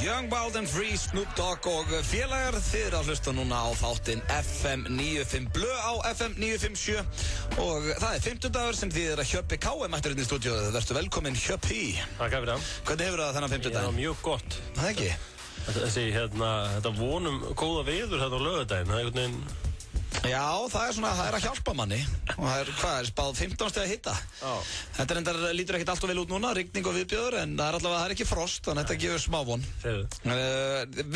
Young, Wild and Free, Snoop Dogg og félagar. Þið eru að hlusta núna á þáttinn FM 95 Blö á FM 957 og það er 50 dagur sem þið eru að Hjöppi K.M. mættur inn í stúdíóðu. Vertu velkominn Hjöppi. Takk fyrir það. Hvernig hefur það þennan 50 daginn? Það var mjög gott. Það ekki? Þetta vonum góða veður hérna á laugardaginn. Það er einhvern veginn... Já, það er að hjálpa manni og það er spáð 15 steg að hitta. Þetta reyndar lítur ekkert allt og vel út núna, rigning og viðbjöður, en það er ekki frost, þannig að þetta gefur smá von.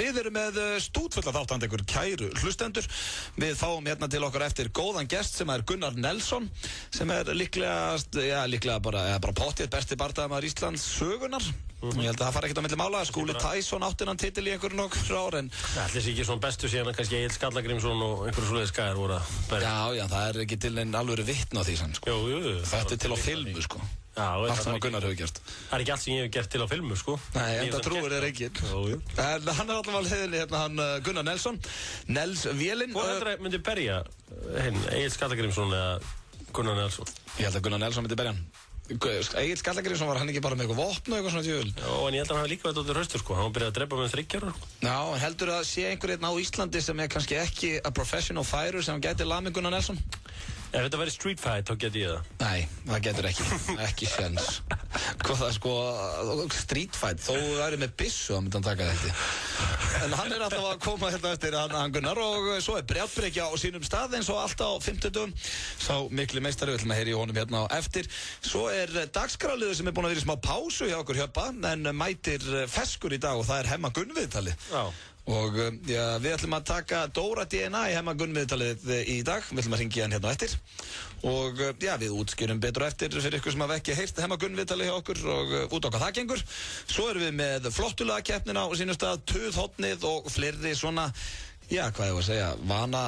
Við erum með stútfulla þáttandekur, kæru hlustendur. Við fáum hérna til okkar eftir góðan gest sem er Gunnar Nelson, sem er líklega bara pottið besti bardagamaður Íslands sögunar. Ég held að það fari ekkert á milli mála. Skúli Tyson átti hann titil í einhverjum nokkur ár, en ætli sé ekki svona bestu síðan kannski Egill Skallagrímsson og einhverju svoleiðis gæjar voru að berja. Já, það er ekki til einn alvöru vitni á því sann, sko. Jú. Þetta er til á filmu, sko. Allt sem að Gunnar hefur gert. Það er ekki allt sem ég hef gert til á filmu, sko. Nei, en það trúir þér ekki. En hann er allavega á leiðinni, hann Gunnar Nelson, Nels Vélin. Hvor heldur að myndi berja Egill Skallagrímsson eða Gunnar Nelson? Ég held að Gunnar Nelson myndi berja hann. Egill Skallagrímsson var hann ekki bara með eitthvað vopn og eitthvað svona djöful? Já, en ég held að hann hafi líka verið út í hraustur, sko. Hann byrjaði að drepa með 3 ára. Já, en heldur að sé einhver einn á Íslandi sem er kannski ekki a professional fighter sem gæti lamið Gunnar Nelson? Ef þetta væri street fight, þá geti ég það. Nei, það getur ekki séns. Hvað það sko, street fight, þó væri með byssu að mynda hann taka þetta. En hann er alltaf að koma hérna eftir hann Gunnar og svo er Brjálbrekja á sínum stað eins og alltaf á 50. Sá mikli meistari, við ætlum að heyra í honum hérna á eftir. Svo er dagskrárliður sem er búin að vera í smá pásu hjá okkur Hjöppa, en mætir feskur í dag og það er Hemma Gunn viðtali. Já. Og við ætlum að taka Dóra DNA í Hemma Gunn viðtalið í dag. Við ætlum að hringja hann hérna á eftir. Og við útskýrum betur eftir fyrir ykkur sem hafa ekki heyrt Hemma Gunn viðtalið hjá okkur og út á hvað það gengur. Svo erum við með flottulakeppnina á sínum stað, tuðhotnið og fleiri svona, hvað ég var að segja, vana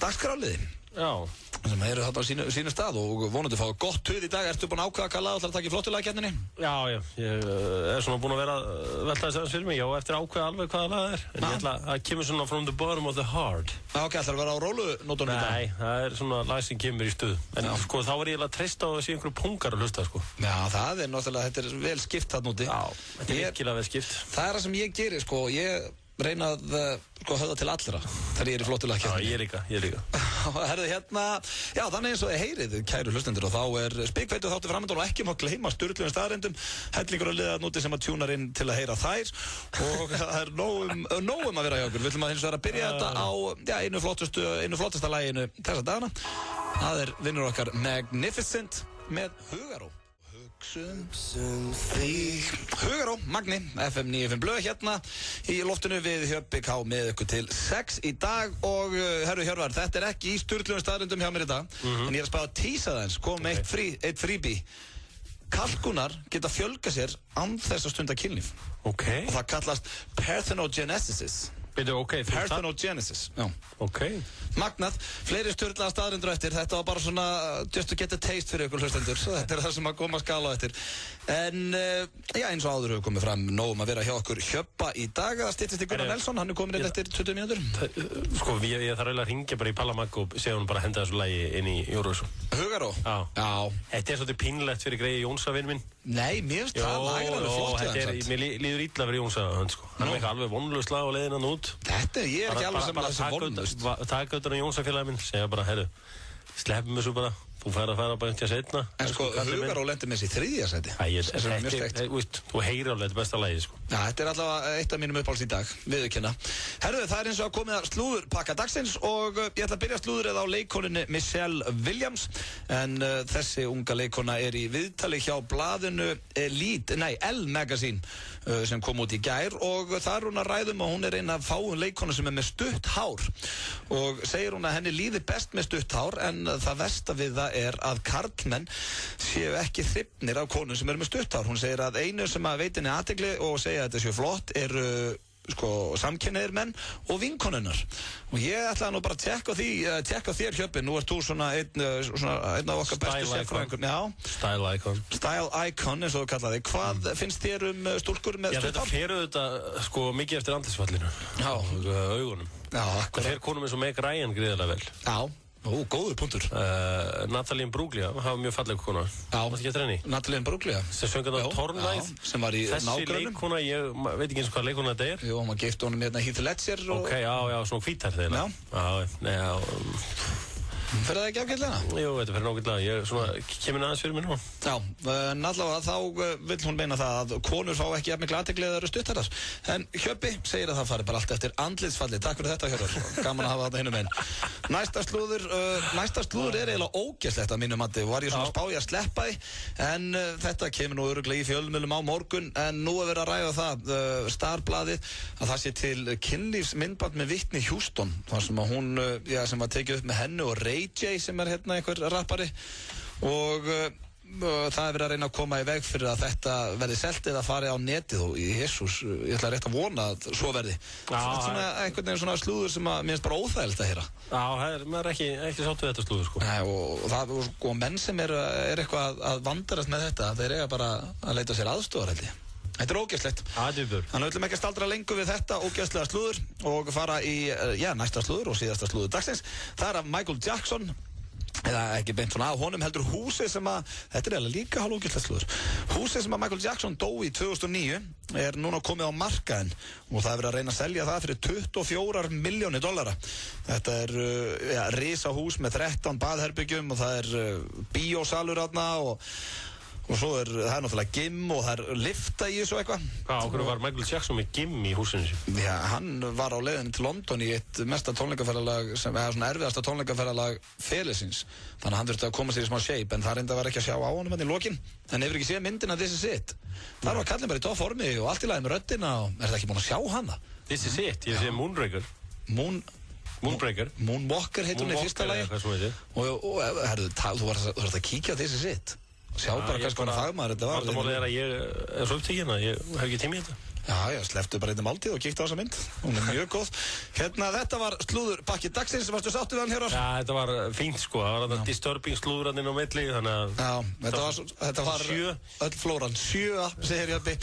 dagskrárliði. Já. Sem eru þarna á sínu stað og vonandi fá gott tuð í dag. Ertu búin að ákveða að kalla og ætlar að taka í flottulakeppninni? Já, ég er svona búin að vera að velta þess aðeins fyrir mig. Já, eftir að ákveða alveg hvaða lag er. En ég ætla að kemur svona from the bottom of the heart. Ok, ætlar að vera á rólunótunum í dag? Nei, það er svona lag sem kemur í stuð. En sko, þá er ég að treysta á að sé einhverju pungar að hlusta, sko. Já, það er náttúrulega, þetta er vel skipt þarna úti. Já, þetta er virkilega vel skipt. Það er það sem ég gerir, sko. Ég reyna að höfða til allra þegar ég er í flottulakeppninni. Já, ég líka. Herðu hérna, þannig eins og þið heyrið, kæru hlustendur, og þá er spikfeitu þáttu framöndan og ekki má gleyma sturlugum staðreyndum, hellingur að liða núti sem að tjúnar inn til að heyra þær og það er nóg að vera hjá okkur. Við ætlum að hins vegar að byrja þetta á einu flottasta laginu þessa dagana. Það er vinnur okkar Magnificent með Hugaró. Hugaró, Magni, FM 95 Blö hérna í loftinu við Hjöppi K með ykkur til 6 í dag og herru Hjörvar, þetta er ekki í sturlugum staðreyndum hjá mér í dag, en ég er að spá að tísa það eins, kom eitt fríbí. Kalkunar geta fjölga sér án þess að stunda kynlíf. Og það kallast parthenogenesis. Parthenogenesis, já. Magnað, fleiri sturlaða staðrindur eftir. Þetta var bara svona just to get a taste fyrir ykkur hlustendur. Þetta er það sem að koma að skala eftir. En eins og áður hefur komið fram nógum að vera hjá okkur Hjöppa í dag. Það styttist í Gunnar Nelson, hann er komin inn eftir 20 mínútur. Sko, ég þarf eiginlega að hringja bara í Palla Magg og segja hún bara að henda þessu lagi inn í Eurovision. Hugaró? Já. Þetta er svolítið pínlegt fyrir Gregi Jónsa vinn minn. Nei, mér finnst það lagar alveg flott hjá hann. Mér líður illa fyrir Jónsa, sko. Hann er eitthvað alveg vonlaust lag á leiðina hann út. Ég er ekki alveg sem að þessi vonlaust. Taka utan á Jónsafélagi minn, segja bara, herru, sleppum þessu bara, þú fær að fara bara einhverja setna. En sko, Hugaró lendi með þessi 3. seti. Þú heyrir alveg þetta besta lagi, sko. Já, þetta er allavega eitt af mínum uppáhalds í dag, viðurkenna. Herðu, það er eins og að komið að slúðurpakka dagsins og ég ætla að byrja slúðrið á leikkonunni Michelle Williams, en þessi unga leikkona er í viðtali hjá blaðinu Elle Magazine sem kom út í gær og það er hún að ræðum og hún er eina af fáum leikkona sem er með stutt hár og segir hún að henni líði best með stutt hár en það versta við það er að karlmenn séu ekki hrifnir af konum sem eru með stutt hár. Hún segir að einu sem að veit henni athygli og segja að þetta séu flott eru samkynhneigðir menn og vinkonunnar. Og ég ætlaði nú bara að tjekka þér Hjöppi, nú ert þú svona einn af okkar bestu sérfræðingur. Style icon eins og þú kallaði. Hvað finnst þér stúlkur með stutt hár? Þetta fer auðvitað mikið eftir andlitsfallinu og augunum. Það fer konum eins og Meg Ryan gríðarlega vel. Já. Góður punktur. Natalie Imbruglia, það var mjög falleg kona. Varstu ekki eftir henni? Natalie Imbruglia. Sem söng þarna Tornvæð. Sem var í nágrönnum. Þessi leikkona, ég veit ekki eins og hvað leikkona þetta er. Jú, maður gifti honum hérna Heath Ledger og... Ok, já, svona hvítar þeirra. Já. Fyrir það ekki ágætlega? Jú, þetta fyrir nákvæmlega. Ég kemur aðeins fyrir mig nú. Já, náttúrulega þá vill hún meina það að konur fá ekki jafn mikla athygli eða eru stuttarar. En Hjöppi segir að það fari bara allt eftir andlitsfalli. Takk fyrir þetta, Hjörvar. Gaman að hafa þetta hinum einn. Næsta slúður er eiginlega ógeðslegt að mínu mati. Var ég svona spá í að sleppa því, en þetta kemur nú örugglega í fjölmiðlum á morgun. En nú er verið að ræða það, Starblaðið, að það sé til kynlífsmyndband með Whitney Houston, þar sem að hún, sem var tekið upp með henni og Ray J sem er hérna einhver rappari, og það er verið að reyna að koma í veg fyrir að þetta verði selt eða fari á netið, og Jesús, ég ætla rétt að vona að svo verði. Svona einhvern veginn svona slúður sem að mér finnst bara óþægilegt að heyra. Já, maður er ekki sátt við þetta slúður, sko. Nei, og menn sem er eitthvað að vandarast með þetta, þeir eiga bara að leita sér aðstofar, held ég. Þetta er ógeðslegt. Þannig við ætlum ekki að staldra lengur við þetta ógeðslega slúður og fara í næsta slúður og síðasta slúður dagsins. Það er af Michael Jackson, eða ekki beint svona af honum, heldur húsið sem að, þetta er eiginlega líka hálf ógeðslega slúður. Húsið sem að Michael Jackson dó í 2009 er núna komið á markaðinn og það er verið að reyna að selja það fyrir $24 milljónir. Þetta er risa hús með 13 baðherbyggjum og það er bíósalur þarna og svo það er náttúrulega gym og það er lifta í þessu eitthvað. Okkur var Michael Jackson með gym í húsinu sín? Já, hann var á leiðinni til London í eitt mesta tónleikaferðalag, eða svona erfiðasta tónleikaferðalag ferilsins. Þannig að hann þurfti að koma sér í smá shape, en það reynda var ekki að sjá á honum í lokin. En hefur ekki séð myndina This Is It? Þar var kallinn bara í toppformi og allt í lagi með röddina og er það ekki búin að sjá hana? This Is It, ég sé Moonraker. Moonwalker heitir hún í fyrsta lagi. Og herðu, þú varst að kíkja á This Is It? Sjá bara hvers konar fagmaður þetta var. Vandamálið er að ég er svo upptíkin að ég hef ekki tími í þetta. Já, sleftu bara einnig máltíð og kíktu á þessa mynd. Hún er mjög góð. Þetta var slúðurpakki dagsins. Varstu sáttu við hann, Hjörvar? Já, þetta var fínt, sko. Það var þetta disturbing slúðurinn inn á milli, þannig að... Já, þetta var öll flóran. 7, segir Hjöppi.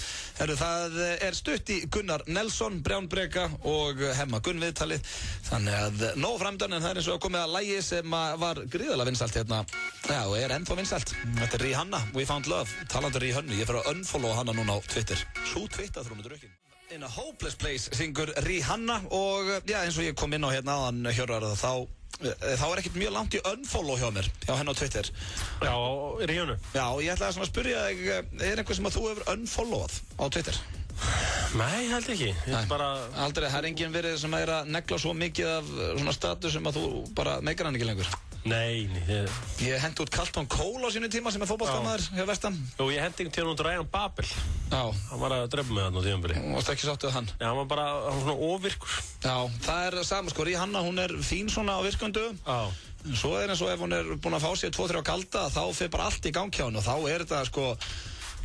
Það er stutt í Gunnar Nelson, Brján Breka og Hemma Gunn viðtalið. Þannig að nóg framdönn, en það er eins og að komið að lagi sem var gríðarlega vinsælt hérna. Já, og er ennþá vinsælt. Þetta er Rihanna, We Found Love. Talandi Rihannu, ég fer að unfollowa hana núna á Twitter. Sú Twitter In a Hopeless Place syngur Rihanna og eins og ég kom inn á hérna áðan, Hjörvar, þá er ekkert mjög langt í unfollow hjá mér, hjá henni á Twitter. Já, Rihannu. Já, og ég ætlaði að spyrja þig, er einhver sem að þú hefur unfollowað á Twitter? Nei, held ekki. Aldrei, það er enginn verið sem er að negla svo mikið af svona status sem að þú bara meikar hann ekki lengur? Nei. Ég hendi út Carlton Cole á sínu tíma sem er fótboltamaður hjá Vestam. Jú, ég hendi til hún Ryan Babel. Já. Hann var að drepa mig þarna á tímabili. Þú varst ekki sáttuð hann? Já, hann var svona óvirkur. Já, það er saman sko, Rihanna, hún er fín svona á virköndu. Já. Svo er eins og ef hún er búin að fá sér 2-3 kalda, þá fer bara allt í gang hjá henni og þá er þetta sko...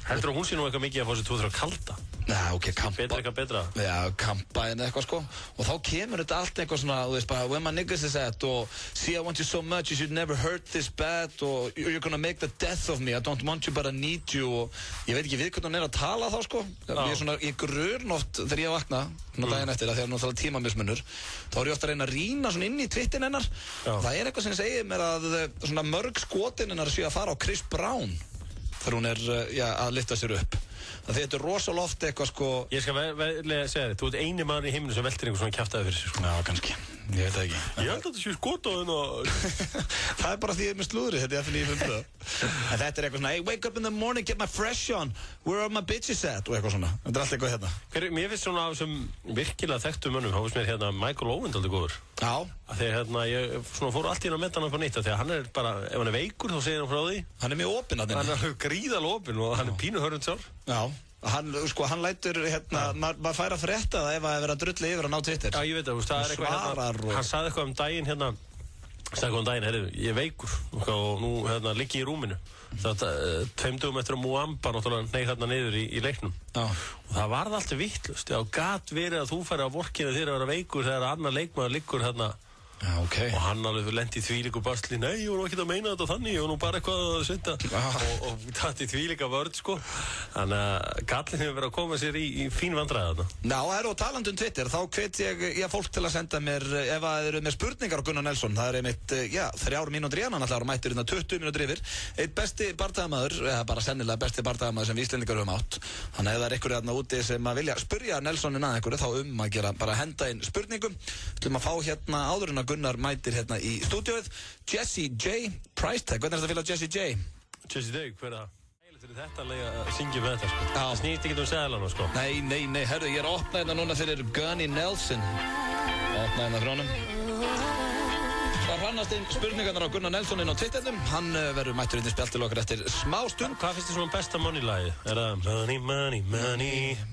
Heldur hún sé nú eitthvað mikið að fá sér 2-3 kalda? Já, ok, kampa. Eitthvað betra? Já, kampa en eitthvað sko. Og þá kemur þetta allt eitthvað svona, þú veist bara, when my niggas is at, og see I want you so much, you should never hurt this bad, og you're gonna make the death of me, I don't want you but I need you, og ég veit ekki við hvernig hún er að tala þá sko. Ég er svona, ég grurn oft þegar ég vakna, svona daginn eftir, þegar hún náttúrulega tímamismunur, þá er ég ofta að reyna að rýna svona inn í Twitterin hennar. Það er eitthvað sem segir mér að svona mörg skotin hennar séu að fara á Chris Brown þegar hún er að lyfta sér upp. Þetta er rosalega oft eitthvað sko... Ég skal segja þér, þú ert eini maður í heiminu sem veltir einhver svona kjaftaði fyrir sér sko. Já, kannski, ég veit það ekki. Ég held að þetta séu skotaðinn og... Það er bara því ég er með slúðri, þetta er eftir 9.5. En þetta er eitthvað svona, hey, wake up in the morning, get my fresh on, where are my bitches at? Og eitthvað svona, þetta er allt eitthvað hérna. Mér finnst svona af þessum virkilega þekktu mönnum, þá finnst mér hérna Michael Owen aldrei góður. Já. Þegar hérna, ég svona fór allt í hann að metta hann upp á nýtt, þegar hann er bara, ef hann er veikur, þá segir hann frá því. Hann er mjög opinn að hann er gríðalega opinn og hann er pínu hörundsár. Já. Hann lætur, hérna, maður fær að frétta það ef að vera að drulli yfir að ná Twitter. Já, ég veit það, það er eitthvað hérna, hann sagði eitthvað daginn hérna, heyrðu, ég er veikur og nú hérna ligg ég í rúminu. Það 2 dögum eftir að Muamba náttúrulega neið hérna niður í leiknum. Já. Og það varð alltaf vittlust. Já, gat verið að þú færi að vorkina þér að vera veikur þegar annar leikmaður liggur hérna Okay. Og hann alveg lendi í þvílíku basli. Nei, ég var ekki að meina þetta þannig, ég var nú bara eitthvað að synda. Og tatt í þvílíka vörð, sko. Þannig að kallinn hefur verið að koma sér í fín vandræði þarna. Já, og talandi Twitter, þá hvet ég fólk til að senda mér, ef það eru með spurningar á Gunnar Nelson, það er einmitt, 3 mínútur í hann ætlar að mættur 20 mínútur yfir. Eitt besti bardagamaður, eða bara sennilega besti bardagamaður sem við Íslendingar höfum átt. Þannig ef það er einhverju þarna úti sem að vilja spyrja Nelsonin að einhverju, þá að gera bara henda inn spurningum. Við ætlum að fá hérna áður en að Gunnar mætir hérna í stúdíóið. Jessie J, price tag, hvernig er þetta að fylgja Jessie J? Jessie J, hver er það? Þetta að syngja með þetta, sko. Það snýst ekki seðlana, sko. Nei, herru, ég er að opna hérna núna fyrir Gunny Nelson. Opna hérna frá honum. Það hrannast inn spurningarnar á Gunnar Nelson inn á Twitternum. Hann verður mættur inn í spjall til okkar eftir smá stund. Hvað finnst þið svona besta money-lagið? Er það money?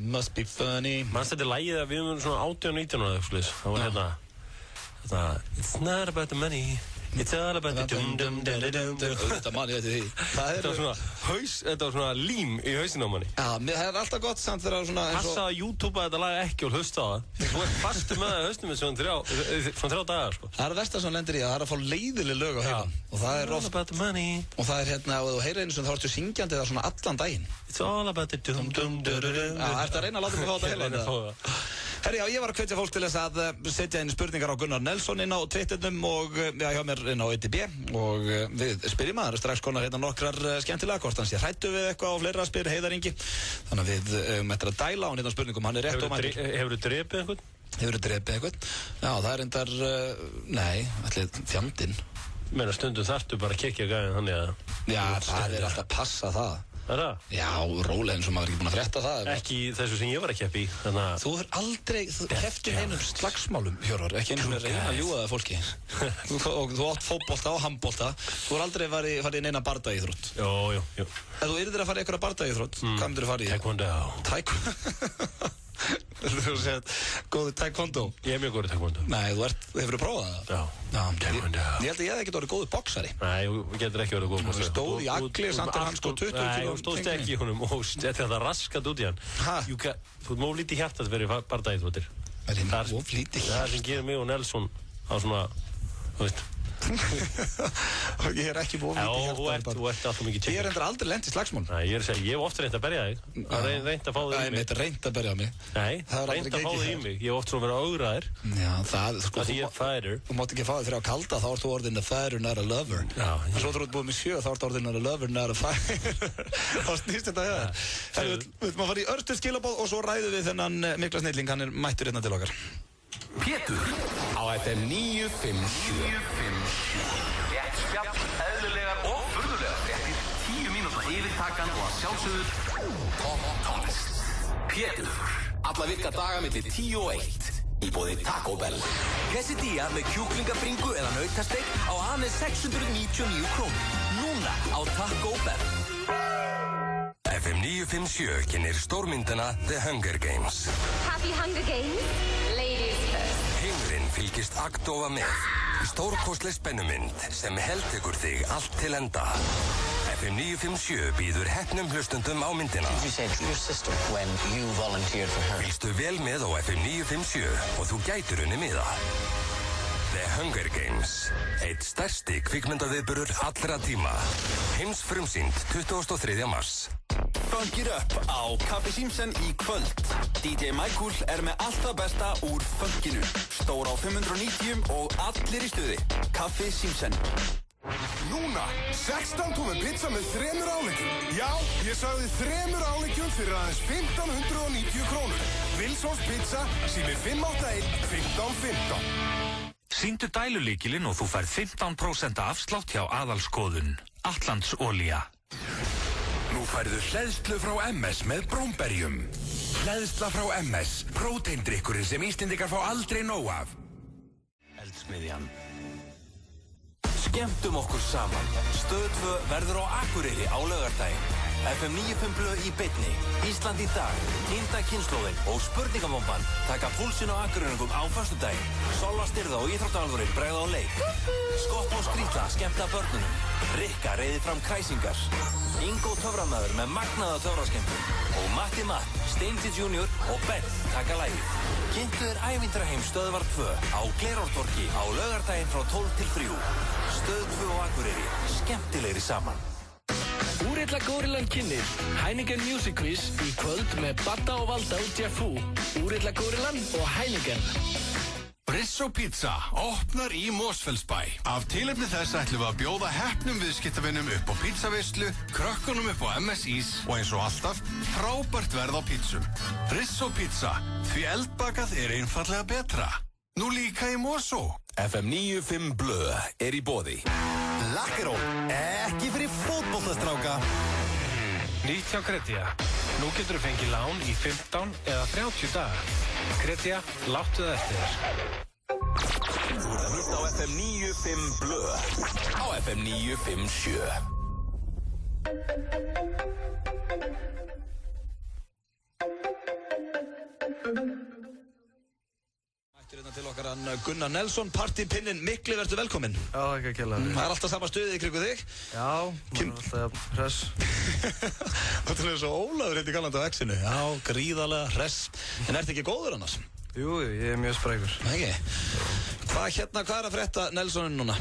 Must be funny. Manst þetta lagið að við höfum svona 18-19 ára, eitthvað. Það var hérna, it's not about the money. It's all about the dum-dum-dum-dum. Þetta manni veitir því. Þetta var svona lím í hausinn á manni. Já, það er alltaf gott samt þegar svona... Passa að YouTube að þetta lag ekki og hlusta á það. Þú ert fastur með það í hausnum svona 3 dagar, sko. Það er versta sem hann lendir í að það er að fá leiðileg lög á heimann. Og það er all about the money. Og það er hérna, og þú heyrir einu sem þá ertu syngjandi það svona allan daginn. It's all about the dum-dum-dum-dum. Já, ertu að reyna að láta mig fá þetta heila? Herri, já, ég var að hvetja fólk til þess að setja inn spurningar á Gunnar Nelson inn á Twitternum og hjá mér inn á ETB og við spyrjum að það eru strax konar hérna nokkrar skemmtilega hvort hans ég hrættu við eitthvað og fleira spyr Heiðar Ingi. Þannig að við ætlum að dæla á hann hérna spurningum, hann er rétt og mættur. Hefurðu drepið einhvern? Hefurðu drepið einhvern? Já, það er endar, nei, allir fjandinn. Meina stundum þarftu bara að kekja gæðin þannig að... Já, það er alltaf að passa það. Er það? Já, rólega eins og maður er ekki búin að frétta það. Ekki þessu sem ég var að keppa í, þannig að... Þú hefur aldrei kepptir einum slagsmálum, Hjörvar, ekki einu reyna að ljúga það fólki. Og þú átt fótbolta og handbolta. Þú hefur aldrei farið inn eina bardaíþrótt. Jú. Ef þú yrðir að fara í einhverja bardaíþrótt, hvað myndir þú fara í? Taekwondo. Þú hefur segjað, góðu taekwondo? Ég er mjög góður í taekwondo. Nei, hefur prófað það? Já, taekwondo. Ég held að ég hef ekkert orðið góður boksari. Nei, þú getur ekki orðið góður boksari. Þú stóð í agli, samt að hann sko 20 kíló. Nei, þú stóðst ekki í honum og þetta raskat út í hann. Þú má lítið hjartað verið bardaíþróttir. Það sem gerir mig og Nelson á svona, þú veist. Og ég er ekki búið þú ert alltaf mikið ég er endur aldrei lent í slagsmál. Nei, ég hef oft reynt að berja þig. Reynt að fá þig í mig. Reynt að berja mig. Nei, reynt að fá þig í mig. Ég hef oft svona verið að augra þér. Já, það, sko, ég er fighter. Þú mátt ekki fá þig þegar á kalda, þá ert þú orðin a fighter, not a lover. Já. En svo þú ert búið með 7, þá ert orðin a lover, not a fighter. Þá snýst þetta hjá þér. Við ætlum að fara í örstuð skilaboð og svo ræðum við þennan mikla snilling, hann er mættur hérna til okkar. Pétur á FM 957. Rétt spjall, eðlilegar og furðulegar fréttir, 10 mínútna yfirtakan og að sjálfsögðu Top Tónlist. Pétur, alla virka daga milli 10 og 1 í boði Taco Bell. Quesadilla með kjúklingabringu eða nautasteik á aðeins 699 krónur. Núna á Taco Bell. FM 957 kynir stórmyndina The Hunger Games. Happy Hunger Games, ladies first. Heimurinn fylgist agndofa með í stórkostleg spennumynd sem heltekur þig allt til enda. FM 957 býður heppnum hlustundum á myndina. Did you say to your sister when you volunteered for her? Fylgstu vel með á FM 957 og þú gætur unni miða. The Hunger Games, eitt stærsti kvikmyndaviðburður allra tíma. Heimsfrumsýnd 23. mars. Funk it up á Kaffi Símsen í kvöld. DJ Michael er með allt það besta úr funkinu. Stór á 590 og allir í stuði. Kaffi Símsen. Núna, 16 tómum pizza með 3 áleikjum. Já, ég sagði 3 áleikjum fyrir aðeins 1590 krónur. Wilsons pizza, sími 581 1515. Sýndu dælulíkilinn og þú færð 15% afslátt hjá aðalskoðun. Atlandsolía. Nú færðu hleðslu frá MS með brómberjum. Hleðsla frá MS, próteindrykkurinn sem Íslendingar fá aldrei nóg af. Eldsmiðjan. Skemmtum okkur saman. Stöð 2 verður á Akureyri á laugardaginn. FM 95 blöð í beinni. Ísland í dag, Tinda kynslóðin og spurningabomban taka púlsinn á Akureyringum á föstudaginn. Solla Styrða og íþróttaalvörin bregða á leik. Skopp og skrýtla skemmta börnunum. Rikka reiði fram kræsingar. Ingo töframæður með magnaða töfraskemmtun. Og Matti Matt, Steinti Junior og Bent taka lagið. Kynntu þér ævintraheim Stöðvar 2 á Glerártorgi á laugardaginn frá 12 til 3. Stöð 2 og Akureyri, skemmtilegri saman. Úrilla Górillan kynnir Heineken Music Quiz í kvöld með Badda og Valda og Jaffu. Úrilla Górillan og Heineken. Brisso Pizza opnar í Mosfellsbæ. Af tilefni þess ætlum við að bjóða heppnum viðskiptavinnum upp á pizzaveislu, krökkunum upp á MSIs og eins og alltaf frábært verð á pizzum. Brisso Pizza, því eldbakað einfallega betra. Nú líka í Mosó. FM 95 blöð í boði. Lakkeról, ekki fyrir fótboltastráka. Nýtt hjá Kretia. Nú getur þú fengið lán í 15 eða 30 daga. Kretia, láttu það eftir þér. Þú ert að hlusta á FM 95 blöð á FM 957. Mættur hérna til okkar hann Gunnar Nelson, partypinnin Mikli, verður velkominn. Já, ekki að kella. Það alltaf sama stuðið í kringu þig. Já, maður alltaf hress. Þetta er svo Ólafur hérna í galandi á X-inu. Já, gríðarlega hress. En ertu ekki góður annars? Jú, ég mjög sprækur. Ekki. Hvað að frétta Nelsonin núna?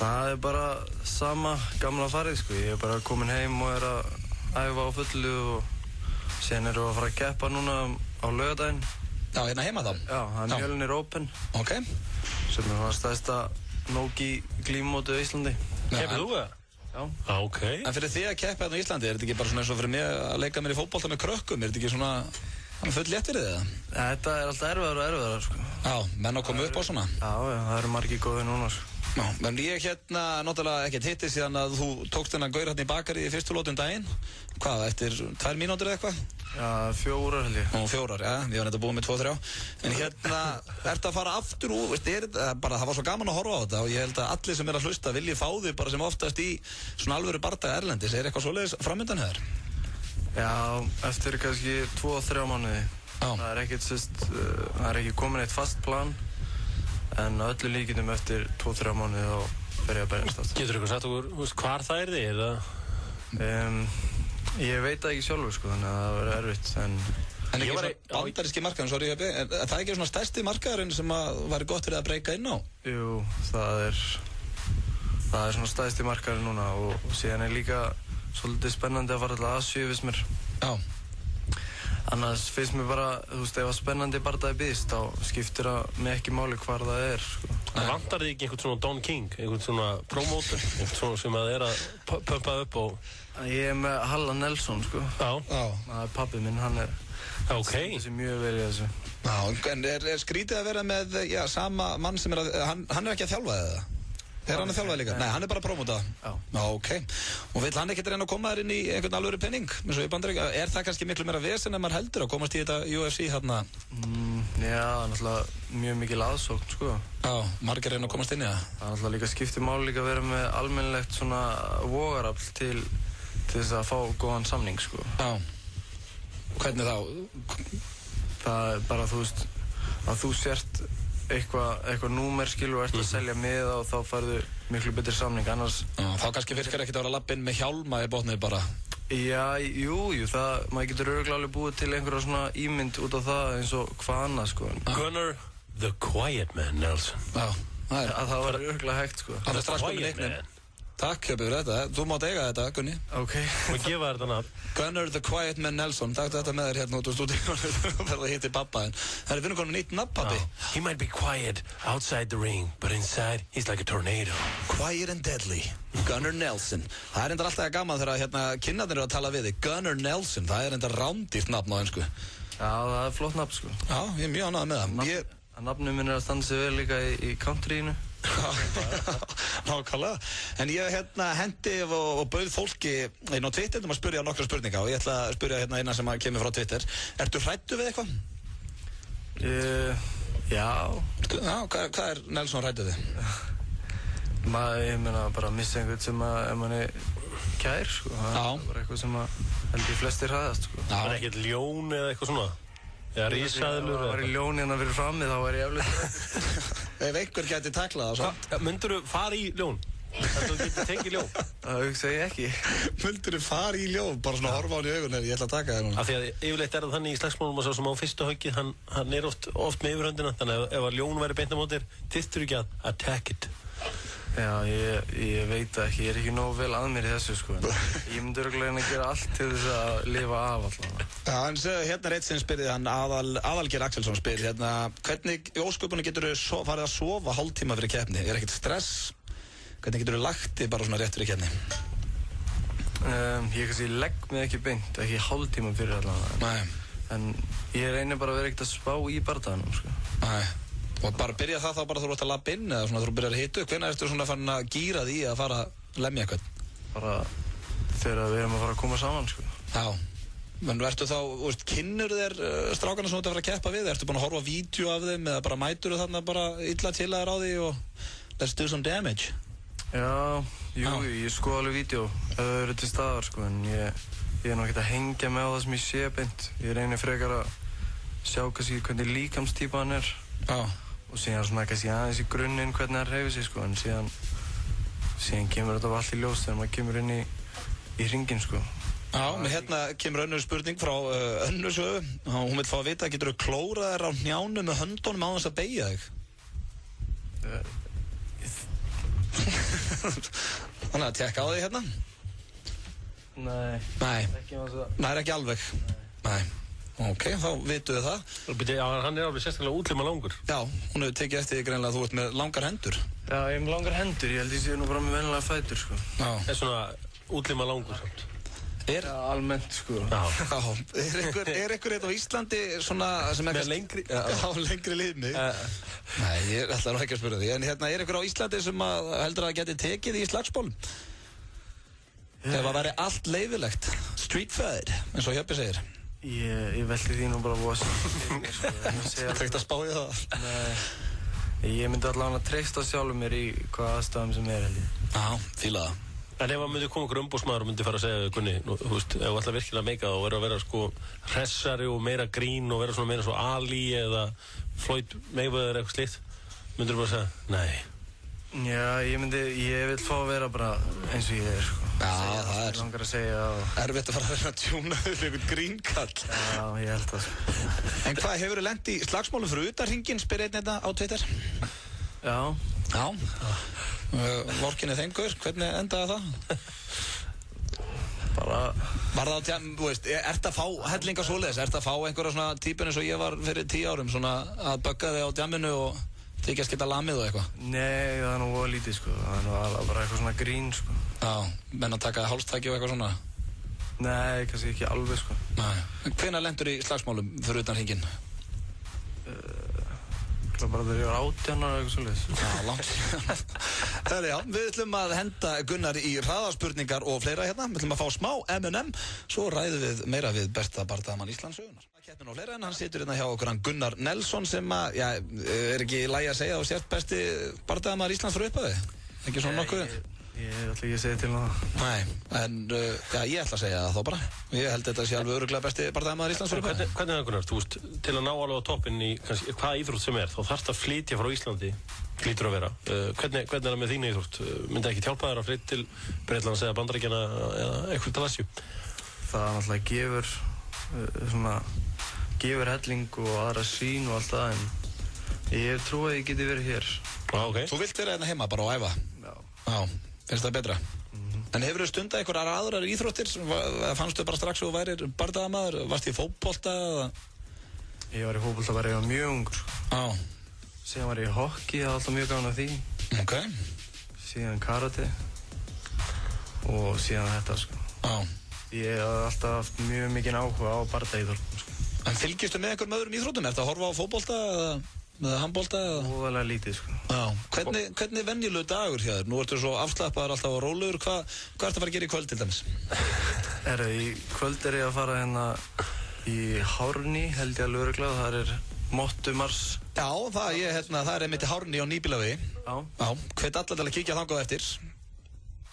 Það bara sama gamla farið, sko. Ég bara komin heim og að æfa á fullu og sen við að fara að keppa núna á laugardaginn. Já, hérna heima þá? Já, það Mjölnir Open. Ok. Sem var stærsta Nogi glímumótið á Íslandi. Keppið þú það? Já. Ok. En fyrir þig að keppa hérna á Íslandi, þetta ekki bara svona eins og fyrir mig að leika mér í fótbolta með krökkum? Þetta ekki svona, full létt fyrir þið það? Þetta alltaf erfiðar og erfiðar, sko. Já, menn að koma upp á svona? Já, það eru margir góðir núna, sko. Já, en ég náttúrulega ekkert hitti síðan að þú tókst þennan gaur hérna í bakari í fyrstu lótum daginn. Hvað, eftir 2 mínútur eða eitthvað? Já, 4 held ég. 4, já, ég var neitt að búið með 2-3. En ertu að fara aftur úr, það var svo gaman að horfa á þetta og ég held að allir sem að hlusta vilji fá þig bara sem oftast í svona alvöru bardaga erlendis. Eitthvað svoleiðis framöndan hér? Já, eftir kannski 2-3 mánuði. Það er ekki komin eitt fast plan. En öllu líkindum eftir 2-3 mánuði þá fer ég að berjast aftur. Getur ykkur sagt okkur hvar það er þig, eða? Ég veit það ekki sjálfur, sko, þannig að það verður erfitt, en ekki svona bandaríski markaðurinn, sorry, en það er ekki svona stærsti markaðurinn sem að væri gott fyrir að breyka inn á? Jú, það er svona stærsti markaðurinn núna og síðan er líka svolítið spennandi að fara til Asíu, finnst mér. Já. Annars finnst mér bara, þú veist, ef að spennandi bardagi býðst, þá skiptir það mig ekki máli hvar það er, sko. En vantar þig ekki einhvern svona Don King, einhvern svona promoter, einhvern svona sem að er að pumpa upp og... Ég er með Halla Nelson, sko. Já. Það er pabbi minn, hann er... Ok. Þessi mjög vel í þessu. Já, en er skrítið að vera með, sama mann sem hann er ekki að þjálfa eða? Er hann að þjálfa líka? Nei, hann er bara að promóta. Já. Já, ok. Og vill hann ekkert reyna að koma þér inn í einhvern alvöru penning? Eins og í Bandaríkjunum. Er það kannski miklu meira vesen en maður heldur að komast í þetta UFC hérna? Já, það er náttúrulega mjög mikil aðsókn, sko. Já, margir reyna að komast inn í það. Það er náttúrulega líka skiptir máli líka að vera með almennilegt svona vogarafl til þess að fá góðan samning, sko. Já. Og hvernig þá? Það er bara, þú veist, að þú sért eitthvað númer, skilur, og ert að selja miða og þá færðu miklu betri samning, annars... Já, þá kannski virkar ekkert að vera að labba inn með hjálma í botnið bara. Já, jú, maður getur örugglega alveg búið til einhverja svona ímynd út á það eins og hvað annað, sko. Gunnar the Quiet Man Nelson. Já, það var örugglega hægt, sko. Það er strax komið leiknum. Takk, Hjöppi, fyrir þetta. Þú mátt eiga þetta, Gunni. Ok. Við gefa þetta nafn. Gunnar the Quiet Man Nelson. Takk þetta með þér hérna út úr stúdíunum. Þú verður að hitta pappa þinn. Það er finnum konum nýtt nafn, pappi. He might be quiet outside the ring, but inside he's like a tornado. Quiet and deadly. Gunnar Nelson. Það er enda alltaf gaman þegar hérna kynarnir eru að tala við þig. Gunnar Nelson. Það er enda rándýrt nafn á ensku. Já, það er flott nafn, sko. Já, ég er mjög ánægður með það. Nafnum minn er að standa sig vel líka í countryinu. Nákvæmlega. En ég hendi og bauð fólki inn á Twitter að spyrja nokkra spurninga og ég ætla að spyrja eina sem kemur frá Twitter. Ertu hræddu við eitthvað? Já. Já, hvað er Nelson hræddu við? Ég meina bara að missa einhvern sem að ef manni kær, sko. Það er bara eitthvað sem að held ég flestir hræðast, sko. Það er ekkert ljón eða eitthvað svona? Eða risaðlur? Ef það væri ljón hérna fyrir frammi, þá væri ég eflaust. Ef einhver gæti taklað það svo. Myndirðu fara í ljón? Þú getur tekið ljón? Það hugsa ég ekki. Myndirðu fara í ljón? Bara svona horfa á hann í augun ef ég ætla að taka það núna. Af því að yfirleitt það þannig í slagsmálum að sá sem á fyrstu höggið, hann oft með yfirhöndina. Þannig að ef ljón væri beint á móti þér, þyrftirðu ekki að attack it. Já, ég veit ekki, ég ekki nógu vel að mér í þessu, sko. Ég myndi örugglega að gera allt til þess að lifa af allavega. Já, hérna er eitt sem spyrði, hann Aðalgeir Axelsson spyr, hvernig í ósköpunum getur þú farið að sofa hálftíma fyrir keppni? Er ekkert stress? Hvernig getur þú lagt þig bara svona rétt fyrir keppni? Ég kannski legg mig ekki beint, ekki hálftíma fyrir allavega. Nei. En ég reynir bara að vera ekkert að spá í bardaganum, sko. Nei. Og bara byrja það þá bara þú ert að labba inn eða svona þú byrjar að hita upp? Hvenær ertu svona farin að gíra því að fara að lemja eitthvað? Bara þegar við erum að fara að koma saman, sko. Já. Men ertu þá, kynnur þér strákarna sem þú ert að fara að keppa við? Ertu búin að horfa vídeo af þeim eða bara mætur þú þarna bara illa til að þér á því og let's do some damage? Já, ég skoða alveg vídeo ef þau eru til staðar, sko, en ég er nú ekkert að hengja með á það sem ég sé beint. Ég reynir frekar að sjá kannski hvernig líkamstýpa hann er. Já. Og síðan svona kannski aðeins í grunninn hvernig hann hreyfir sig, sko, en síðan kemur þetta allt í ljós þegar maður kemur inn í hringinn, sko. Já, með hérna kemur önnur spurning frá Önnu Sögu. Hún vil fá að vita, getur þú klórað þér á hnjánum með höndunum á þess að beygja þig? Þannig að tekka á þig hérna? Nei. Nei, ekki alveg. Nei. Ok, þá vitum við það. Já, hann er alveg sérstaklega útlima langur. Já, hún hefur tekið eftir því greinlega að þú ert með langar hendur. Já, ég er með langar hendur, ég held ég sé nú bara með venjulega fætur, sko. Já. Það er svona útlima langur. Já, almennt, sko. Já. Er einhver á Íslandi svona sem með lengri? Já, lengri liðni. Nei, ég ætla nú ekki að spyrja því. En hérna, er einhver á Íslandi sem heldur að geti tekið í slagsbólum? Ef það væri allt leyfilegt. Street fight, eins og Hjöppi segir. Ég veldi því nú bara að búa sér. Trygt að spá í það? Nei, ég myndi allavega að treysta sjálfur mér í hvaða aðstæðum sem er, held ég. Já, fíla það. En ef að myndi koma okkur umbúsmaður og myndi fara að segja, Gunni, þú veist, ef þú ætla virkilega að meika það og verður að vera sko hressari og meira grín og vera svona meira svo Ali eða Floyd Mayweather eitthvað slíkt, myndir þú bara að segja, nei? Já, ég vil fá að vera bara eins og ég er, sko. Já, það er langar að segja erfitt að fara að vera að tjúna þau fyrir einhvern grínkall. Já, ég held það, sko. En hvað, hefur þú lent í slagsmálum fyrir utan hringinn, spyr einn þetta á Twitter? Já. Vorkinni þengur, hvernig endaði það? Bara var það á þú veist, ert að fá hellinga svoleiðis? Ert að fá einhverja svona típun eins og ég var fyrir 10 árum, svona að bögga þig á djamminu og þykjast geta lamið og eitthvað? Nei, það er nú voða lítið, sko. Það er nú bara eitthvað svona grín, sko. Já, menn að taka hálstæki og eitthvað svona? Nei, kannski ekki alveg, sko. Nei. Hvenær lentur í slagsmálum fyrir utan hringinn? Bara þegar ég var 18 ára eitthvað svolítið. Já, langt síðan. Herri, já, við ætlum að henda Gunnar í hraðaspurningar og fleira hérna. Við ætlum að fá smá M&M, svo ræðum við meira við besta bardaðamann Íslandssögunar. Keppnin og fleira, en hann situr hérna hjá okkur hann Gunnar Nelson sem að, já, er ekki í lagi að segja og sért besti bardaðamaður Íslands fyrir upphafi? Ekki svona nokkuð? Ég ætla ekki að segja til það. Nei, en já, ég ætla að segja það þá bara. Ég held þetta sé alveg örugglega besti bardaðamaður Íslands fyrir upphafi. Hvernig er það, Gunnar? Þú veist, til að ná alveg á toppinn í kannski hvaða íþrótt sem er, þá þarfst að flytja frá Íslandi, hlýtur að vera. Hvernig er það með þína íþrótt? Myndi ekki hjálpa þér að flytja til Bretlands eða Bandaríkjanna eða eitthvað til Asíu? Það náttúrulega gefur helling og aðra sýn og allt það, en ég trú að ég geti verið hér. Okay. Þú vilt vera hérna heima bara og æfa? Já, finnst það betra? En hefur þú stundað einhverjar aðrar íþróttir? Fannstu bara strax og værir bardaðamaður? Varst í fótbolta? Ég var í fótbolta bara ég var mjög ungur. Síðan var ég í hockey, það var alltaf mjög gaman af því. Ok. Síðan karate og síðan þetta, sko. Ég hafði alltaf haft mjög mikinn áhuga á bardaíþróttum, sko. En fylgistu með einhverjum öðrum íþróttum? Ertu að horfa á fótbolta eða handbolta? Óðalega lítið, sko. Já. Hvernig er venjulegur dagur hjá þér? Nú ertu svo afslappaður alltaf á rólegur. Hvað ertu að fara að gera í kvöld til dæmis? Í kvöld er ég að fara hérna í Hárný, held ég alveg örugglega. Það er Mottumars. Já, það er einmitt í Hárný á Nýbílavegi. Já. Hvet alla til að kíkja þangað eftir.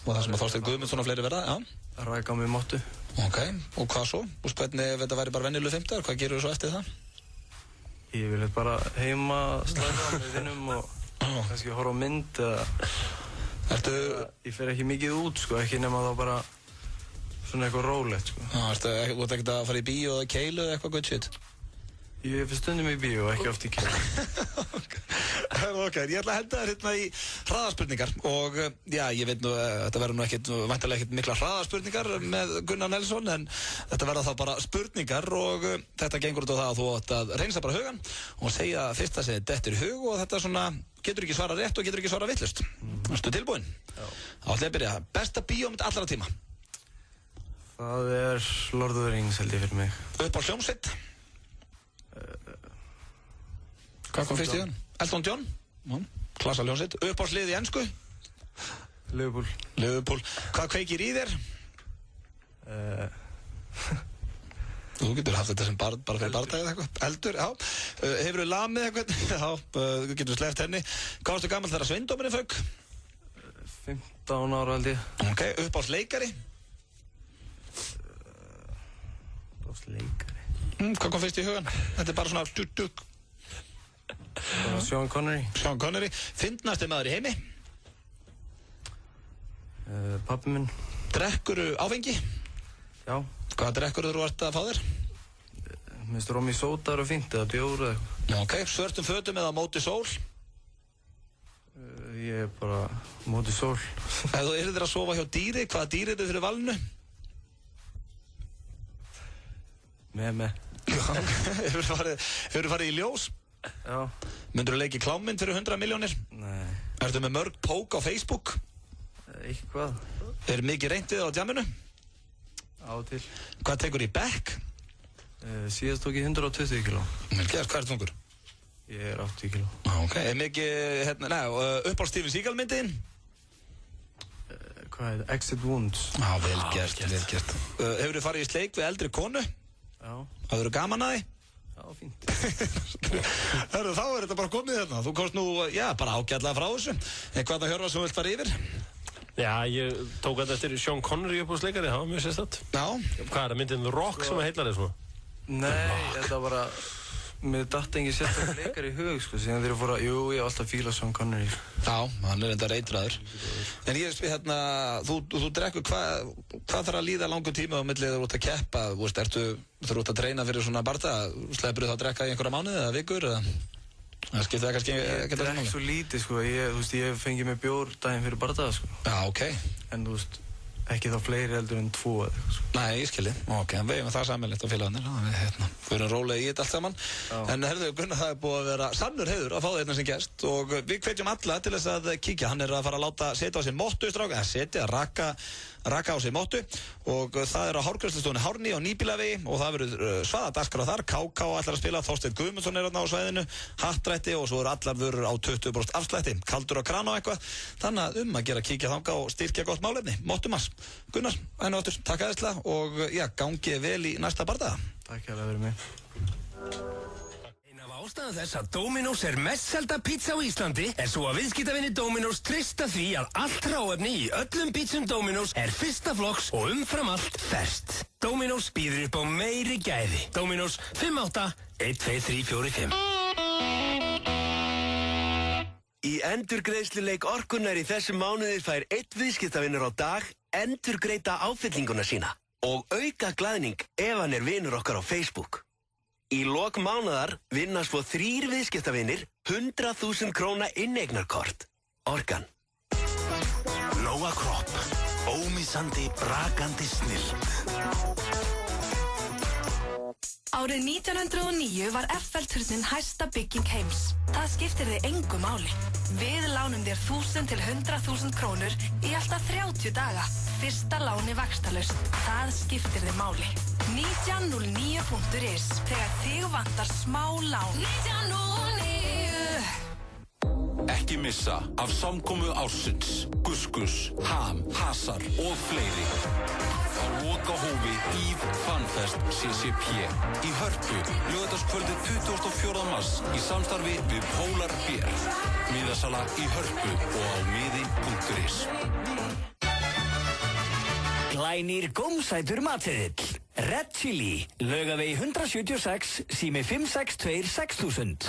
og það sem að Þorsteinn Guðmundsson og fleiri verða, já. Ræka mig mottu. Ok, og hvað svo? Og hvernig, ef þetta væri bara venjuleg 50, hvað gerur þú svo eftir það? Ég vil bara heima slæða með vinnum og kannski horfa á mynd eða... Ég fer ekki mikið út, sko, ekki nema þá bara svona eitthvað rólegt, sko. Já, þú ert ekkert að fara í bíó eða keilu eða eitthvað good shit? Ég fyrir stundum í bíó, ekki oft í keilu. Ok, ég ætla að henda þér hérna í hraðaspurningar og já, ég veit nú, þetta verður nú væntanlega ekkert mikla hraðaspurningar með Gunnar Nelson en þetta verða þá bara spurningar og þetta gengur út á það að þú átt að reynsa bara hugan og segja fyrst að segja dettur í hug og þetta svona getur ekki svara rétt og getur ekki svara vitlaust. Ertu tilbúinn? Já. Ætla að byrja. Besta bíómynd allra tíma? Það Lord of the Rings held ég fyrir mig. Upp á hljómsveit? Hvað kom fyrst í hann? Elton John? Klassa hljómsveit. Upp á slið í ensku? Liverpool. Hvað kveikir í þér? Þú getur haft þetta sem bara fyrir barndagið eða eitthvað. Eldur, já. Hefurðu lamið eitthvað? Já, þú getur sleppt henni. Hvað varstu gamall þegar sveindómurinn fauk? 15 ára held ég. Ok, uppáhaldsleikari? Hvað kom fyrst í hugan? Þetta bara svona dugg. Sean Connery. Fyndnasti maður í heimi? Pabbi minn. Drekkuru áfengi? Já. Hvað drekkur þú ert að fá þér? Mér finnst Romy Soda eru fínt eða bjór eða eitthvað. Ok, svörtum fötum eða móti sól? Ég bara móti sól. Ef þú yrðir að sofa hjá dýri, hvaða dýri eru fyrir valinu? Með. Hefur farið í ljós? Já. Myndirðu leiki klámynd fyrir 100 milljónir? Nei. Ertu með mörg pók á Facebook? Eitthvað. Mikið reynt við á djaminu? Á til. Hvað tekur í bekk? Síðast tók ég 120 kíló. Hvað er þungur? Ég 80 kíló. Ok, mikið, upp á Steven Seagal myndin? Hvað Exit Wounds. Vel gert. Hefur þú farið í sleik við eldri konu? Já. Hafðu þú gaman að því? Já, fínt. Þá þetta bara komið hérna. Þú komst nú, bara ágætlega frá þessu. Hvað það Hjörvar sem þú vilt fara yfir? Já, ég tók þetta eftir Sean Connery uppáhaldsleikari, það var mjög sérstætt. Já. Hvað það myndin The Rock sem heillar þig svona? Nei, þetta bara, mér datt engin sérstætt leikari í hug, sko, síðan þegar ég fór að, ég hef alltaf fílað Sean Connery. Já, hann enda reitraður. En ég spyr hérna, þú drekkur, hvað þarf að líða langur tíma á millið þegar þú ert að keppa, þú ert að treyna fyrir svona barða, sleppur þú þá að drekka í einhverja mánuði eða vikur, eða? Það skiptir það kannski ekki það ekki svo lítið, sko, ég fengi mig bjór daginn fyrir barða, sko. Já, ok. En ekki þá fleiri heldur en 2 eða eitthvað, sko. Nei, ég skilji. Ok, en við hefum það sammeilegt á félagarnir. Við erum rólega í þetta allt saman. En herðu, Gunnar, það búið að vera sannur heiður að fá þetta sem gest og við hvetjum alla til þess að kíkja. Hann að fara að láta setja á sig mottu, raka á sig mottu og það á hárgreiðslustofunni Hárný á Nýbýlavegi og það verður svaða dagskrá þar. KK ætlar að spila, Þorsteinn Guðmundsson þarna á svæðinu, hattrætti og svo eru allar vörur á 20% afslætti, kaldur á krana og eitthvað. Þannig að að gera kíkja þanga og styrkja gott málefni. Mottumars. Gunnar, enn og aftur, takk aðeinslega og gangi vel í næsta bardaga. Takk hérlega fyrir mig. Ástæðan þess að Dominos mest selda pizza á Íslandi svo að viðskiptavinir Dominos treysta því að allt hráefni í öllum pizzum Dominos fyrsta flokks og umfram allt ferskt. Dominos býður upp á meiri gæði. Dominos 58-12345. Í endurgreiðsluleik Orkunnar í þessum mánuði fær 1 viðskiptavinur á dag endurgreita áfyllinguna sína og auka glaðning ef hann vinur okkar á Facebook. Í lok mánaðar vinna svo 3 viðskiptavinir 100.000 króna inneignarkort. Orkan. Nóa Kropp. Ómissandi, brakandi snilld. Árið 1909 var Eiffel-turnin hæsta bygging heims. Það skiptir þig engu máli. Við lánum þér 1000 til 100.000 krónur í alltaf 30 daga. Fyrsta láni vaxtalaust. Það skiptir þig máli. 1909.is. Þegar þig vantar smá lán. 1909. Ekki missa af samkomu ársins, Guskus, Ham, Hasar og fleiri. Á lokahófi Ív Fanfest CCP í Hörpu, laugardagskvöldið 24. mars í samstarfi við Polar Beer. Miðasala í Hörpu og á miði.is. Glænýr gómsætur matseðill. Red Chili, Laugavegi 176, sími 562 6000.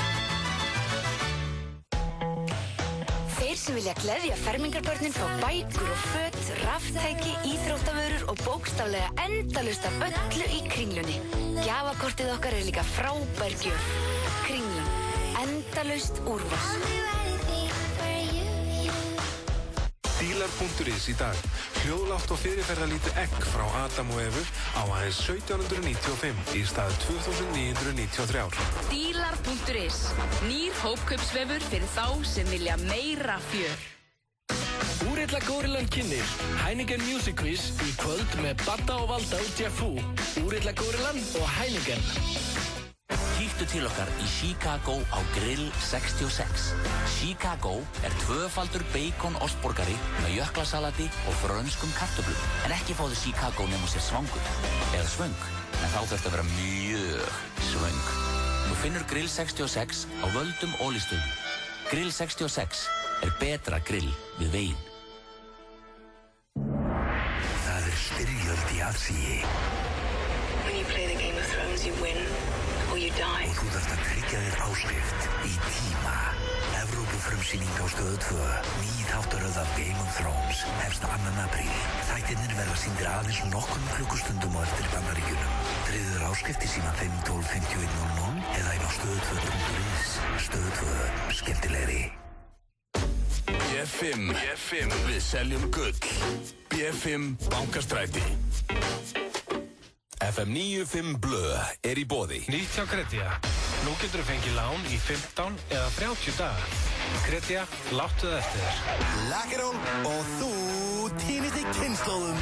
Þeir sem vilja gleðja fermingarbörnin fá bækur og föt, raftæki, íþróttavörur og bókstaflega endalaust af öllu í Kringlunni. Gjafakortið okkar líka frábær gjöf. Kringlan, endalaust úrval. Dílar.is í dag. Hljóðlátt og fyrirferðarlítið egg frá Adam og Evu á aðeins 1795 í stað 2993. Dílar.is. Nýr hópkaupsvefur fyrir þá sem vilja meira fjör. Úrilla Górillan kynnir Heineken Music Quiz í kvöld með Badda og Valda og Jaffú. Úrilla Górillan og Heineken. Kíktu til okkar í Chicago á Grill 66. Chicago tvöfaldur bacon ostborgari með jöklasalati og frönskum kartöflum. En ekki fáðu Chicago nema sér svangur eða svöng, en þá þurft að vera mjög svöng. Þú finnur Grill 66 á völdum ólistöðum. Grill 66 betra grill við veginn. Það styrjöld í aðsíi. When you play the Game of Thrones, you win. Or you die. Og þú þarft að tryggja þér áskrift í tíma. Evrópufrumsýning á Stöð 2. Ný þáttaröð af Game of Thrones hefst 2. apríl. Þættirnir verða sýndir aðeins nokkrum klukkustundum á eftir Bandaríkjunum. Tryggðu áskrift í síma 512 5100 eða inn á stöð2.is. Stöð 2. Skemmtilegri. B5. Við seljum gull. B5 Bankastræti. FM 95 Blö í boði. Nýtt hjá Kredja. Nú getur þú fengið lán í 15 eða 30 daga. Kredja, láttu það eftir þér. Lakkerón og þú týnist í kynnslóðum.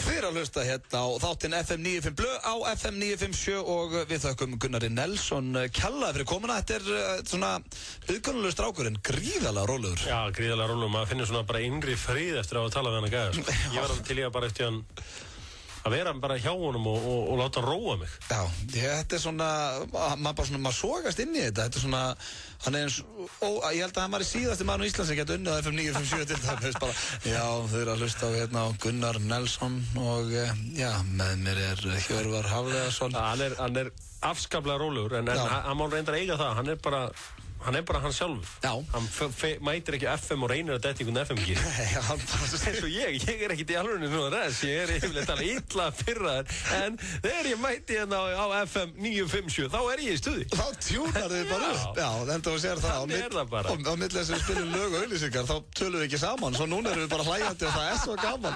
Þið að hlusta hérna á þáttinn FM 95 Blö á FM 957 og við þökkum Gunnari Nelson kjallaði fyrir komuna. Þetta svona viðkonnulegur strákurinn, gríðarlega rólegur. Já, gríðarlega rólegur. Maður finnir svona bara innri frið eftir að tala við hann að gæða. Ég var alveg til ég bara eftir hann að vera bara hjá honum og láta hann róa mig. Já, þetta svona, maður sogast inn í þetta. Þetta svona, hann eins, ég held að hann var í síðasti mann á Íslands sem gæti unnið á FM 957 til það. Bara, já, þau eru að hlusta á hérna á Gunnar Nelson og já, með mér Hjörvar Hafleðarsson. Hann afskaplega rólegur, en hann má reyndar eiga það. Hann bara hann sjálfur. Já. Hann mætir ekki FM og reynir að detta einhvern FM-gír. Nei, hann bara svo eins og ég ekkert í alvörunni svona res. Ég yfirleitt alveg illa fyrraður. En þegar ég mæti hérna á FM 957, þá ég í stuði. Þá tjúnar þið bara upp. Já, enda þú sér það. Þannig það bara. Á milli þess að við spilum lög og auglýsingar, þá tölum við ekki saman. Svo núna erum við bara hlægjandi og það svo gaman.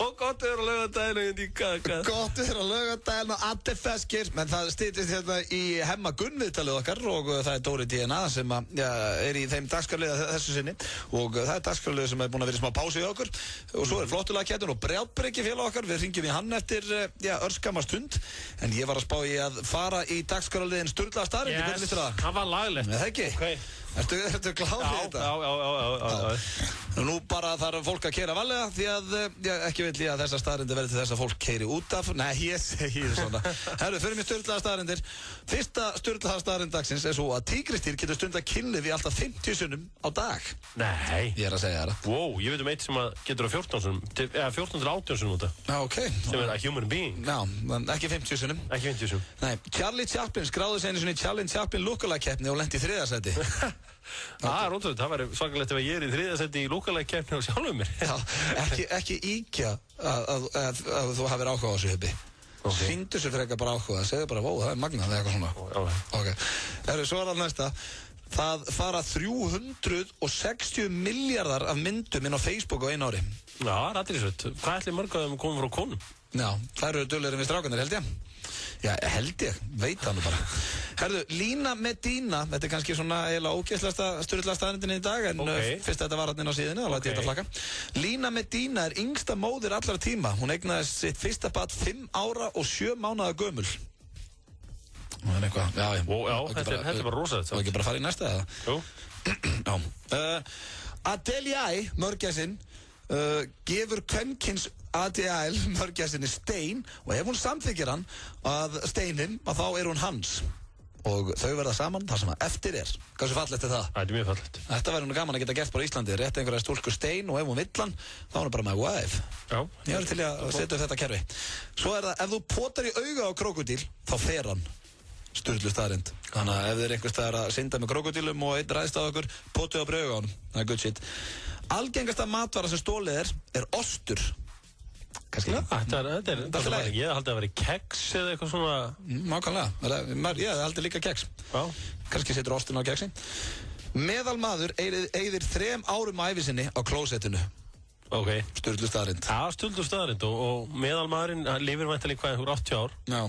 Og gott við erum á laugardaginn Gott við erum á laugardaginn og allir feskir. Men það styttist hérna í Hemma Gunnviðtalið okkar og það Dóri DNA sem í þeim dagskrárliða þessu sinni og það dagskrárliða sem búin að vera smá pásu í okkur og svo flottulagkeppnin og Brjálbreki félag okkar, við hringjum í hann eftir örskamma stund en ég var að spá í að fara í dagskrárliðin Sturlaða staðreyndir. Hvernig finnst þér það? Það var laglegt. Nei, það ekki? Okay. Ertu klár í þetta? Já. Nú bara þarf fólk að keyra varlega því að ekki vil ég að þessar staðreyndir verði til þess að fólk keyri út af. Nei, ég segi svona. Herru, förum í Sturlaða staðreyndir. Fyrsta Sturlaða staðreynd dagsins svo að tígrisdýr getur stundað kynlíf í alltaf 50 sinnum á dag. Nei. Ég að segja það. Wow, ég veit eitt sem að getur á 14 sinnum, eða 14 til 18 sinnum út af. Já, ok. Sem a human being. Já, ekki 50 sinnum. Ekki 50 sinnum. Nei, Charlie Chaplin skráði sig einu sinni í Charlie Chaplin lookalike-keppni og lenti í 3. sæti. Róttur, það væri svakalegt ef ég í 3. sæti í lookalike-keppni og sjálfum mér. Já, ekki íkja að þú hafir áhuga á þessu hubbi. Sýndu sér frekar bara áhuga, segðu bara, vó, það magnað eða eitthvað svona. Ok. Svo það næsta. Það fara 360 miljardar af myndum inn á Facebook á einu ári. Já, rættirisveit. Hvað ætli mörg að þeim komum frá konum? Já, það eru duglegri við strákanir, held ég. Já, held ég, veit það nú bara. Herðu, Lína Medina, þetta kannski svona eiginlega ógeðslegasta sturlaða staðreyndin í dag, en fyrst þetta var hann inn á síðunni, þá læt ég þetta flakka. Lína Medina yngsta móðir allra tíma. Hún eignaðist sitt fyrsta barn 5 ára og 7 mánaða gömul. Það eitthvað, já, þetta er bara rosalegt. Það ekki bara fara í næsta eða? Jú. Já. Adeliai, mörgæsinn, gefur kvenkins Adeliai mörgæssinni stein og ef hún samþykir hann að steinin, að þá hún hans. og þau verða saman þar sem að eftir er. Hversu fallegt það? Það mjög fallegt. Þetta væri nú gaman að geta gert bara í Íslandi, rétt einhverja stúlku Stein og ef hún vill hann, þá er hann bara my wife. Já. Ég var til að setja upp þetta kerfi. Svo er það, ef þú potar í auga á krókódíl, þá fer hann. Sturlu staðrind. Þannig að ef þið einhvers staðar að synda með krókódílum og einn ræðst á okkur, potið á auga á hann. Það good shit. Algengasta matvara sem stólið er ostur. Kannski? Já, þetta er ég haldið að vera keks eða eitthvað svona... Nákvæmlega. Ég haldið líka keks. Já. Kannski setur ostin á keksi. Meðalmaður eyðir 3 árum á ævi sinni á klósettinu. Ok. Sturlu staðrind. Já, sturlu staðrind og meðalmaðurinn lifir væntanlega hvað, einhver 80 ár. Já.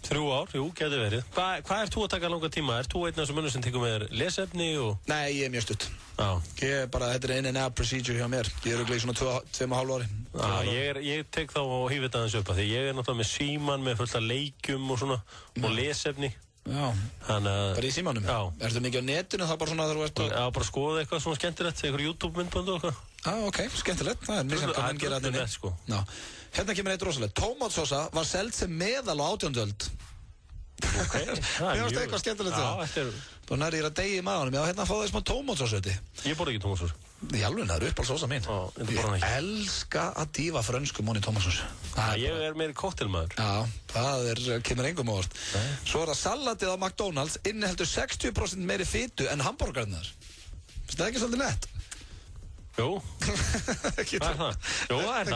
3 ár, jú, getur verið. Hvað ert þú að taka langa tíma? Ert þú einn af þessum mönnum sem tekur með þér lesefni og... Nei, ég er mjög stutt. Já. Þetta er in and out procedure hjá mér. Ég er örugglega í svona 2,5 ári. Já, ég tek þá og híf þetta aðeins upp að því ég er náttúrulega með síman með fullt af leikjum og svona og lesefni. Já. Bara í símanum? Já. Ertu mikið á netinu þá bara svona þegar þú ert að... Já, bara skoða eitthvað svona skemmtilegt, eitthvað YouTube-myndband og eitthvað. Já, ok, skemmtilegt. Það er mjög sem hvað menn gera þetta inni. Sko. Hérna kemur eitt rosalega. Tómatsósa var seld sem meðal á 18. öld. Ok, það er mjög... eitthvað skemmtilegt það. Já, þetta er... Þá nær ég að degi í maðanum. Já, hérna fá það smá tómatsósa. Ég borði ekki tómatsósa. Í alveg, það er uppáhaldsósa mín. Ég elska að dýfa frönskum onni tómatsósu. Ég er meiri koktelmaður. Já, það kemur engum ávart. Svo er það salatið á McDonald's inniheldur 60% meiri fitu en hamborgarnar. Það er ekki svolítið nett. Jú, það er það. Jú, það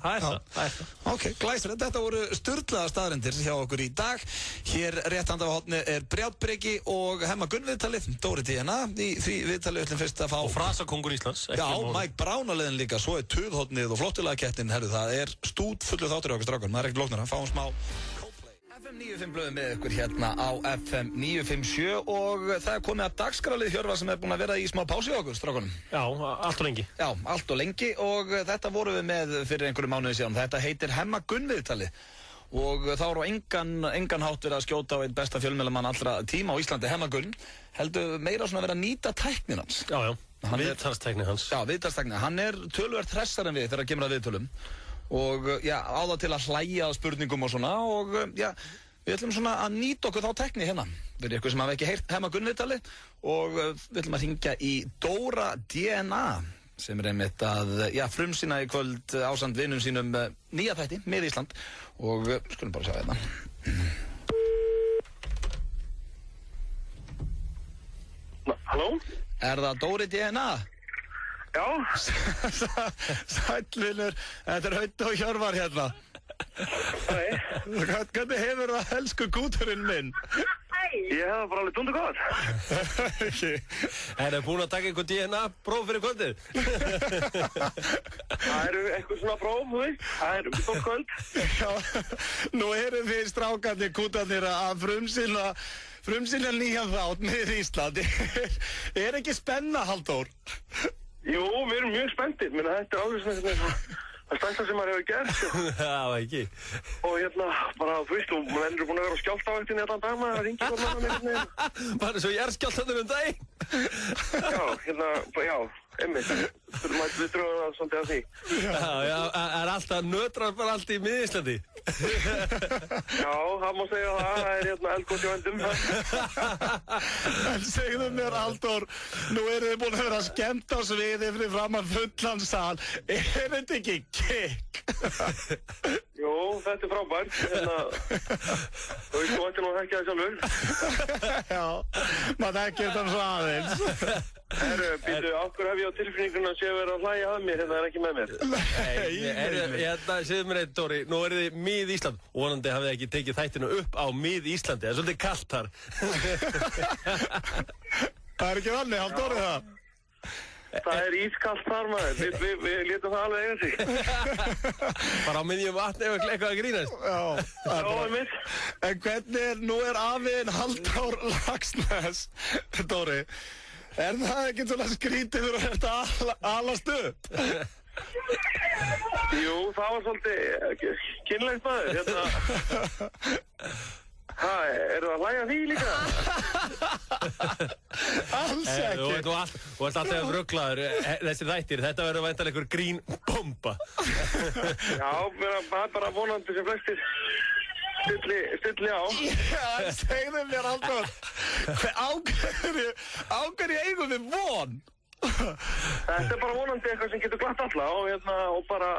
er það. Ok, glæsilegt. Þetta voru sturlaða staðreyndir hjá okkur í dag. Hér rétt handa á hotni er Brjátbreki og Hemma Gunn viðtalið, Dóri DNA í því viðtalið öllum fyrst að fá... Og frasakongur Íslands. Já, Mike Brown á leiðin líka, svo er Tuðhotnið og Flottulega-kettin, herru, það er stút fullu þáttur í okkur strákar, maður er ekkert lóknara, fáum smá... FM 95 blöðum með ykkur hérna á FM 957 og það er komið að dagskrálið Hjörvar sem er búin að vera í smá pási á okkur, strákunum. Já, allt og lengi. Já, allt og lengi og þetta vorum við með fyrir einhverju mánuði síðan. Þetta heitir Hemma Gunn viðtalið og þá er á engan hátt verið að skjóta á einn besta fjölmiðlamann allra tíma á Íslandi, Hemma Gunn, heldur meira svona verið að nýta tæknin hans. Já, viðtalstæknin hans. Já, viðtalstæknin. Hann er töluvert hressar en við þegar kemur að viðtölum. Og já, á það til að hlæja að spurningum og svona og já, við ætlum svona að nýta okkur þá tekni hérna. Við erum eitthvað sem hafa ekki heyrt Hemma Gunn viðtali og við ætlum að hringja í Dóra DNA sem er einmitt að, já, frumsýna í kvöld ásamt vinum sínum nýja þætti með Ísland og skulum bara sjá hérna. Halló? Er það Dóri DNA? Já. Sælvinur, þetta er Haut og Hjörvar hérna. Hei. Hvernig hefur það elsku kúturinn minn? Ég hef bara alveg dundu gott. Er það búin að taka einhver DNA-próf fyrir kvöldið? Það eru eitthvað svona próf, þú veist. Það eru stórt kvöld. Já, nú erum við strákarnir kútarnir að frumsýna nýjan þátt með Íslandi. Er ekki spenna, Halldór? Jú, við erum mjög spenntir, menn þetta er alveg svona það stærsta sem maður hefur gert. Já, ekki. Og hérna, bara, þú veist, maður er búin að vera á skjálftavæktinni allan dag, maður ringi hvort maður með hérna. Bara svo ég er skjálftanum daginn. Já, hérna, já, einmitt. Við drögum það svolítið að því. Já, er alltaf nötrar bara allt í Mið-Íslandi? Já, það má segja það er hérna eldgótt í vendum. En segðu mér, Halldór, nú eru þið búin að vera skemmt á sviði fyrir framan fullan sal. Er þetta ekki kikk? Jú, þetta er frábært. Þú veist, þú ætti nú að þekkja það sjálfur. Já, maður þekkir þetta svo aðeins. Herru, býtu, okkur hef ég á tilfinningunum að séu verið að hlæja að mér, hérna er ekki með mér. Nei, segðu mér eitt, Dóri, nú er þið Mið-Ísland og vonandi hafið ekki tekið þættinu upp á Mið-Íslandi, það er svolítið kallt þar. Það er ekki vannig, Halldóri það? Það er ískallt þar, maður, við létum það alveg eiga sig. Bara á miðjum vatni ef eitthvað að grínast. Já, það er mitt. En hvernig nú er afiðin Halldór Laxness, Dóri? Er það ekki svona skrítið fyrir þetta alast upp? Jú, það var svolítið kynlegt maður, hérna. Eru það að hlæja því líka? Alls ekki. Þú ert alltaf ruglaður, þessi þættir, þetta verður væntanlega einhver grínbomba. Já, það er bara vonandi sem flestir. Stilli á. Já, segðu mér Halldór, á hverju eigum við von? Þetta bara vonandi eitthvað sem getur glatt alla og bara,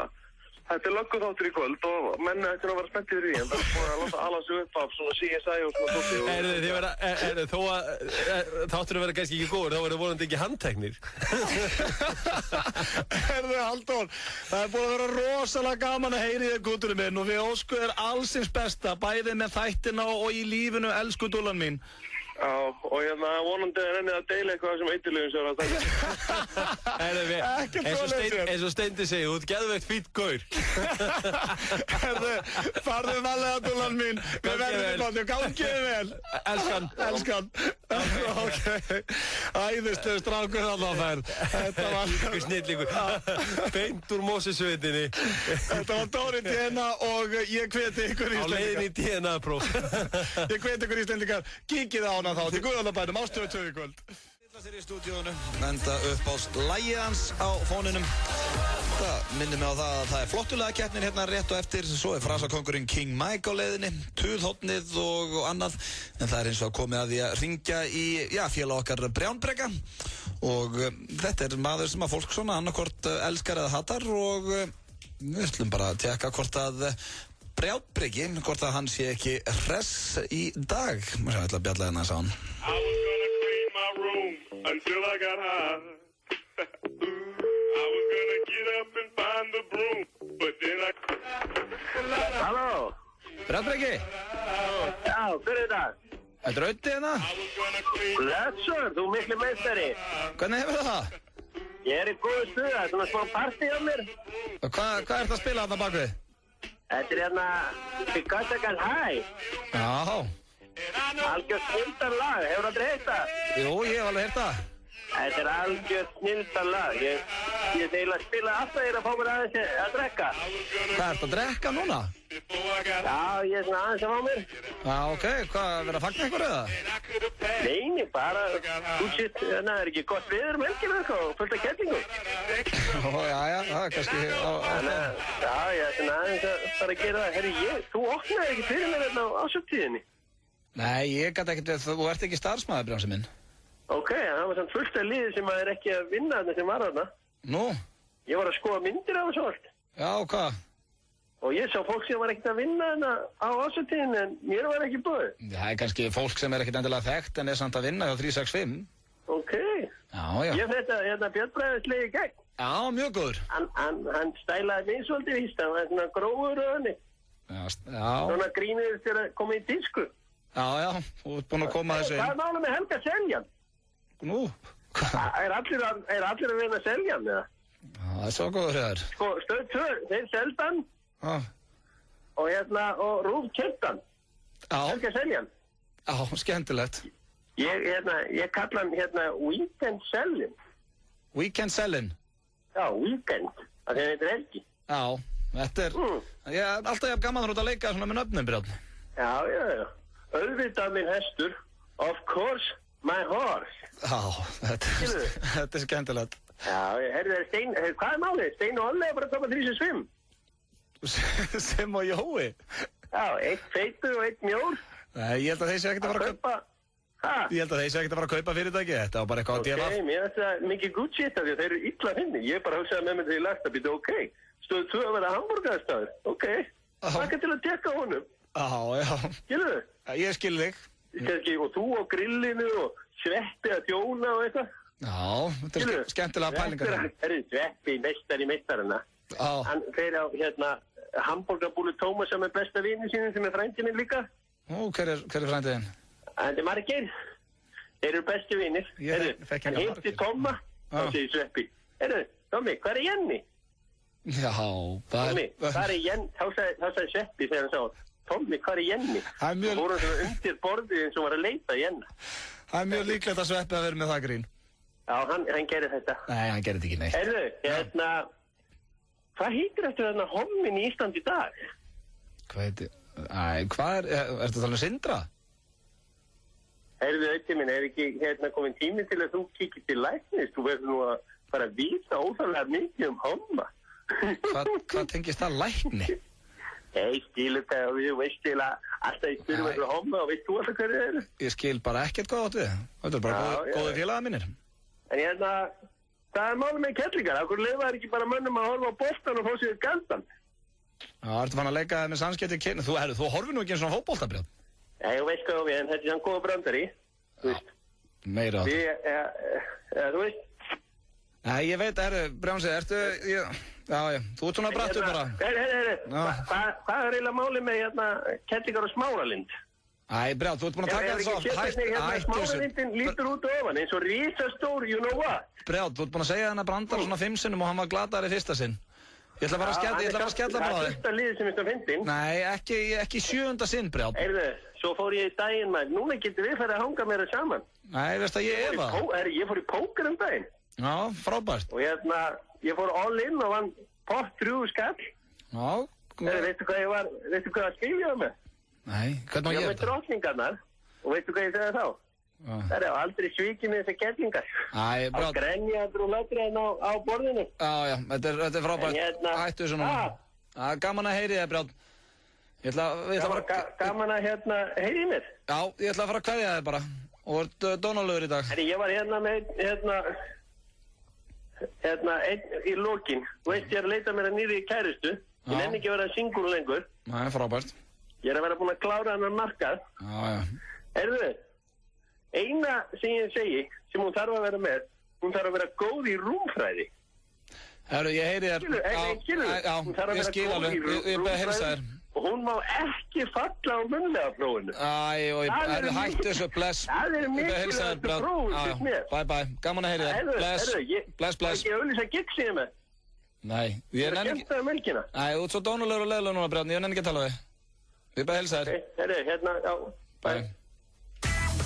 þetta lögguþáttur í kvöld og menn ættir að vera spenntir í en það er búin að láta ala sig upp af svona CSI og svona tótti. Þó að þáttur að vera kannski ekki góður, þá verður vonandi ekki handteknir. Halldór, það er búin að vera rosalega gaman að heyri þér gutturinn minn og við óskum þér allsins besta, bæði með þættina og í lífinu, elsku dúllan mín. Já, og vonandi er henni að deila eitthvað sem eiturlegum sér að taka. Eins og Steindi segir, þú ert geðveikt fínn gaur. Farðu valega, dúllan mín. Við verðum í bátti og gangið vel. Elskan. Æðislega strákur þarna á ferð. Þetta var snillingur. Beint úr Mósesveitinni. Þetta var Dóri DNA og ég hveti ykkur Íslendingar. Á leiðinni í DNA-próf. Ég hveti ykkur Íslendingar, kíkið á hana þá til Guðalabænum á Stöð 2 í kvöld. Þetta er í stúdíónu, enda uppást lagið hans á fóninum. Það minnir mig á það að það er flottulega keppnin hérna rétt og eftir, svo er frasakongurinn King Mike á leiðinni, tuðhotnið og annað, en það er eins og komið að því að ringja í, félag okkar Brjánbrega og þetta er maður sem að fólk svona annarkvort elskar eða hatar og við ætlum bara að tjekka hvort að Brjánbregi, hvort að hann sé ekki hress í dag. Má sjá, ég ætla að bjalla hérna sá hann. I was gonna clean my room until I got high. I was gonna get up and find the broom, but then I... Halló? Brjánbregi? Já, hver er þetta? Þetta er Öddi hérna? Blessur, þú miklu meistari. Hvernig hefur það? Ég er í góðu stuða, þetta er svona smá partí á mér. Hvað ert að spila þarna bakvið? Þetta er Because I Can High. Já. Algjör snildarlag, hefur aldrei heyrt það? Jú, ég hef alveg heyrt það. Þetta er algjör snildarlag. Ég eiginlega spila alltaf að fá mér aðeins að drekka. Hvað ert að drekka núna? Já, ég er svona aðeins að fá mér. Já, ok, hvað, verið að fagna eitthvað eða? Nei, bara, það er ekki gott viður helgina og fullt af kettingu. Já, það er kannski... Já, ég er svona aðeins að fara að gera það. Herri, þú opnaði ekki fyrir mér hérna á ásöktíðinni. Nei, ég gæti ekkert, þú ert ekki starfsmaður, Brjánsi minn. Ok, það var svona fullt af liði sem er ekki að vinna þarna sem var þarna. Nú? Ég var að skoða myndir af þessu allt. Já, hvað? Og ég sá fólk sem var ekkert að vinna þarna á ásöktíðinni en mér var ekki búið. Það er kannski fólk sem er ekkert endilega þekkt en er samt að vinna hjá 365. Ok. Já. Ég þetta, Björn Bræðis leiði gegn. Já, mjög góður. Hann stælaði mig svolítið víst, hann var svona grófur og hannig. Já. Svona gríniðist til að koma í disku. Já, þú ert búinn að koma þessu inn. Hvað er málið með Helga Seljan? Nú? Er allir að reyna Seljan, eða? Já, það er svo góður hér. Sko, Stöð 2, þeir seldan. Já. Og Rúf kjöptan. Já. Helga Seljan. Já, skemmtilegt. Ég kalla hann Weekend Selin. Weekend Selin? Já, Weekend. Það er eitthvað helgi. Já, þetta er... Ég er alltaf jafn gaman að leika svona með nöfnum, Brjánn. Já. Auðvitað minn hestur. Of course, my horse. Já, þetta er skemmtilegt. Já, Stein, hvað er málið? Stein og Olli er bara að koma 365. Sem og Jói? Já, eitt feitur og eitt mjór. Nei, ég held að þeir sé ekkert að fara að kaupa... Ég held að þeir sé ekkert að fara að kaupa fyrirtæki. Þetta var bara eitthvað á DFF. Ok, mér finnst það mikið good shit af því að þeir eru illa finni. Ég bara hugsaði með mig þegar ég lagt að býta, ok. Stöð 2 að vera hamburgerstaður. Ok, þakka til að tekka honum. Já. Skilur þau? Ég skil þig. Og þú á grillinu og Sveppi að þjóna og eitthvað. Já, þetta er skemmtilega pælingar. Það er Sveppi, meistarana. Hann fer á hamburgerbúlu Tómas sem er besta vini sínum sem er frændi minn líka. Nú, hver er frændið þinn? Það er Margeir. Þeir eru bestu vinir. Hann heiti Tóma og segir Sveppi. Tómi, hvað er Jenny? Já, Tómi, hvað er Jenny? Þá sagði Sveppi þegar hann sá Tómi, hvað er Jenny? Það voru svona undir borðið eins og var að leita Jenna. Það er mjög líklegt að Sveppi að vera með það grín. Já, hann gerir þetta. Nei, hann gerir þetta ekki neitt. Hvað heitir þetta hommin í Ísland í dag? Hvað heitir? Hvað er þetta að tala um Sindra? Ötti minn, er ekki komin tími til að þú kikið til læknis? Þú verður nú að fara að vísa óþarlega mikið homma. Hvað tengist það lækni? Ég skilu hvað við veist til að alltaf ég spyrir með homma og veist þú alltaf hverju þeir eru? Ég skil bara ekkert hvað áttu við. Þetta er bara góði félagar mínir. En það er málið með kettlingar. Akkur leifaður ekki bara mönnum að horfa á boltan og fá sér gandan? Já, ertu fann að leika með samskipti kynni. Þú horfir nú ekki eins og fótbolta, Brján. Já, ég veist hvað við, en þetta er hann góða brandari. Þú veist. Meira á þetta. Þú veist. Nei, ég veit, Brjánsi, Já, þú ert svona brattur bara. Hvað er eiginlega málið með kettlingar og Smáralind? Æ, Brján, þú ert búin að taka þessu oft. Smáralindin lítur út ofan eins og risastór, you know what? Brján, þú ert búin að segja hennar brandar svona 5 sinnum og hann var glataður í fyrsta sinn. Ég ætla bara að skella bara á þig. Það er fyrsta liðið sem er fyndin. Nei, ekki 7. sinn, Brján. Svo fór ég í daginn, maður. Núna getur við farið að hanga meira saman. Nei, veist að ég efa. Ég fór í póker daginn. Já, frábært. Og ég fór all in og vann pott 3 skall. Já. Veistu hvað að spila með? Nei, hvernig ég með drottningarnar. Og veistu hvað ég segði þá? Það er aldrei svikið með þessar kettlingar. Æ, Brján. Á grenjaður og latriðan á borðinu. Já, þetta er frábært. Hættu þessu núna. Gaman að heyri þig, Brján. Gaman að heyri mér. Já, ég ætla að fara að kveðja þig bara. Og ert dónalegur í dag. Ég var með einn í lokin. Þú veist, ég er að leita mér að nýri kæristu. Ég nenni ekki að vera single lengur. Nei, frábært. Ég er að vera búin að klára hennar markað. Já. Heyrðu, eina sem ég segi, sem hún þarf að vera með, hún þarf að vera góð í rúmfræði. Herru, ég heyri þér. Já, ég skil alveg. Ég beði að heilsa þér. Og hún má ekki falla á munnlega prófinu. Hættu þessu, bless. Það er mikilvægt prófum fyrir mér. Bye, gaman að heyri þér. Bless. Það er ekki auðvitað að gigg síðan með. Nei, ég nenni ekki. Það er melkina. Nei, þú ert svo dónulegur og leðilegur núna, Brján. Ég nenni ekki að tala við. Ég beði að heilsa þér. Bye.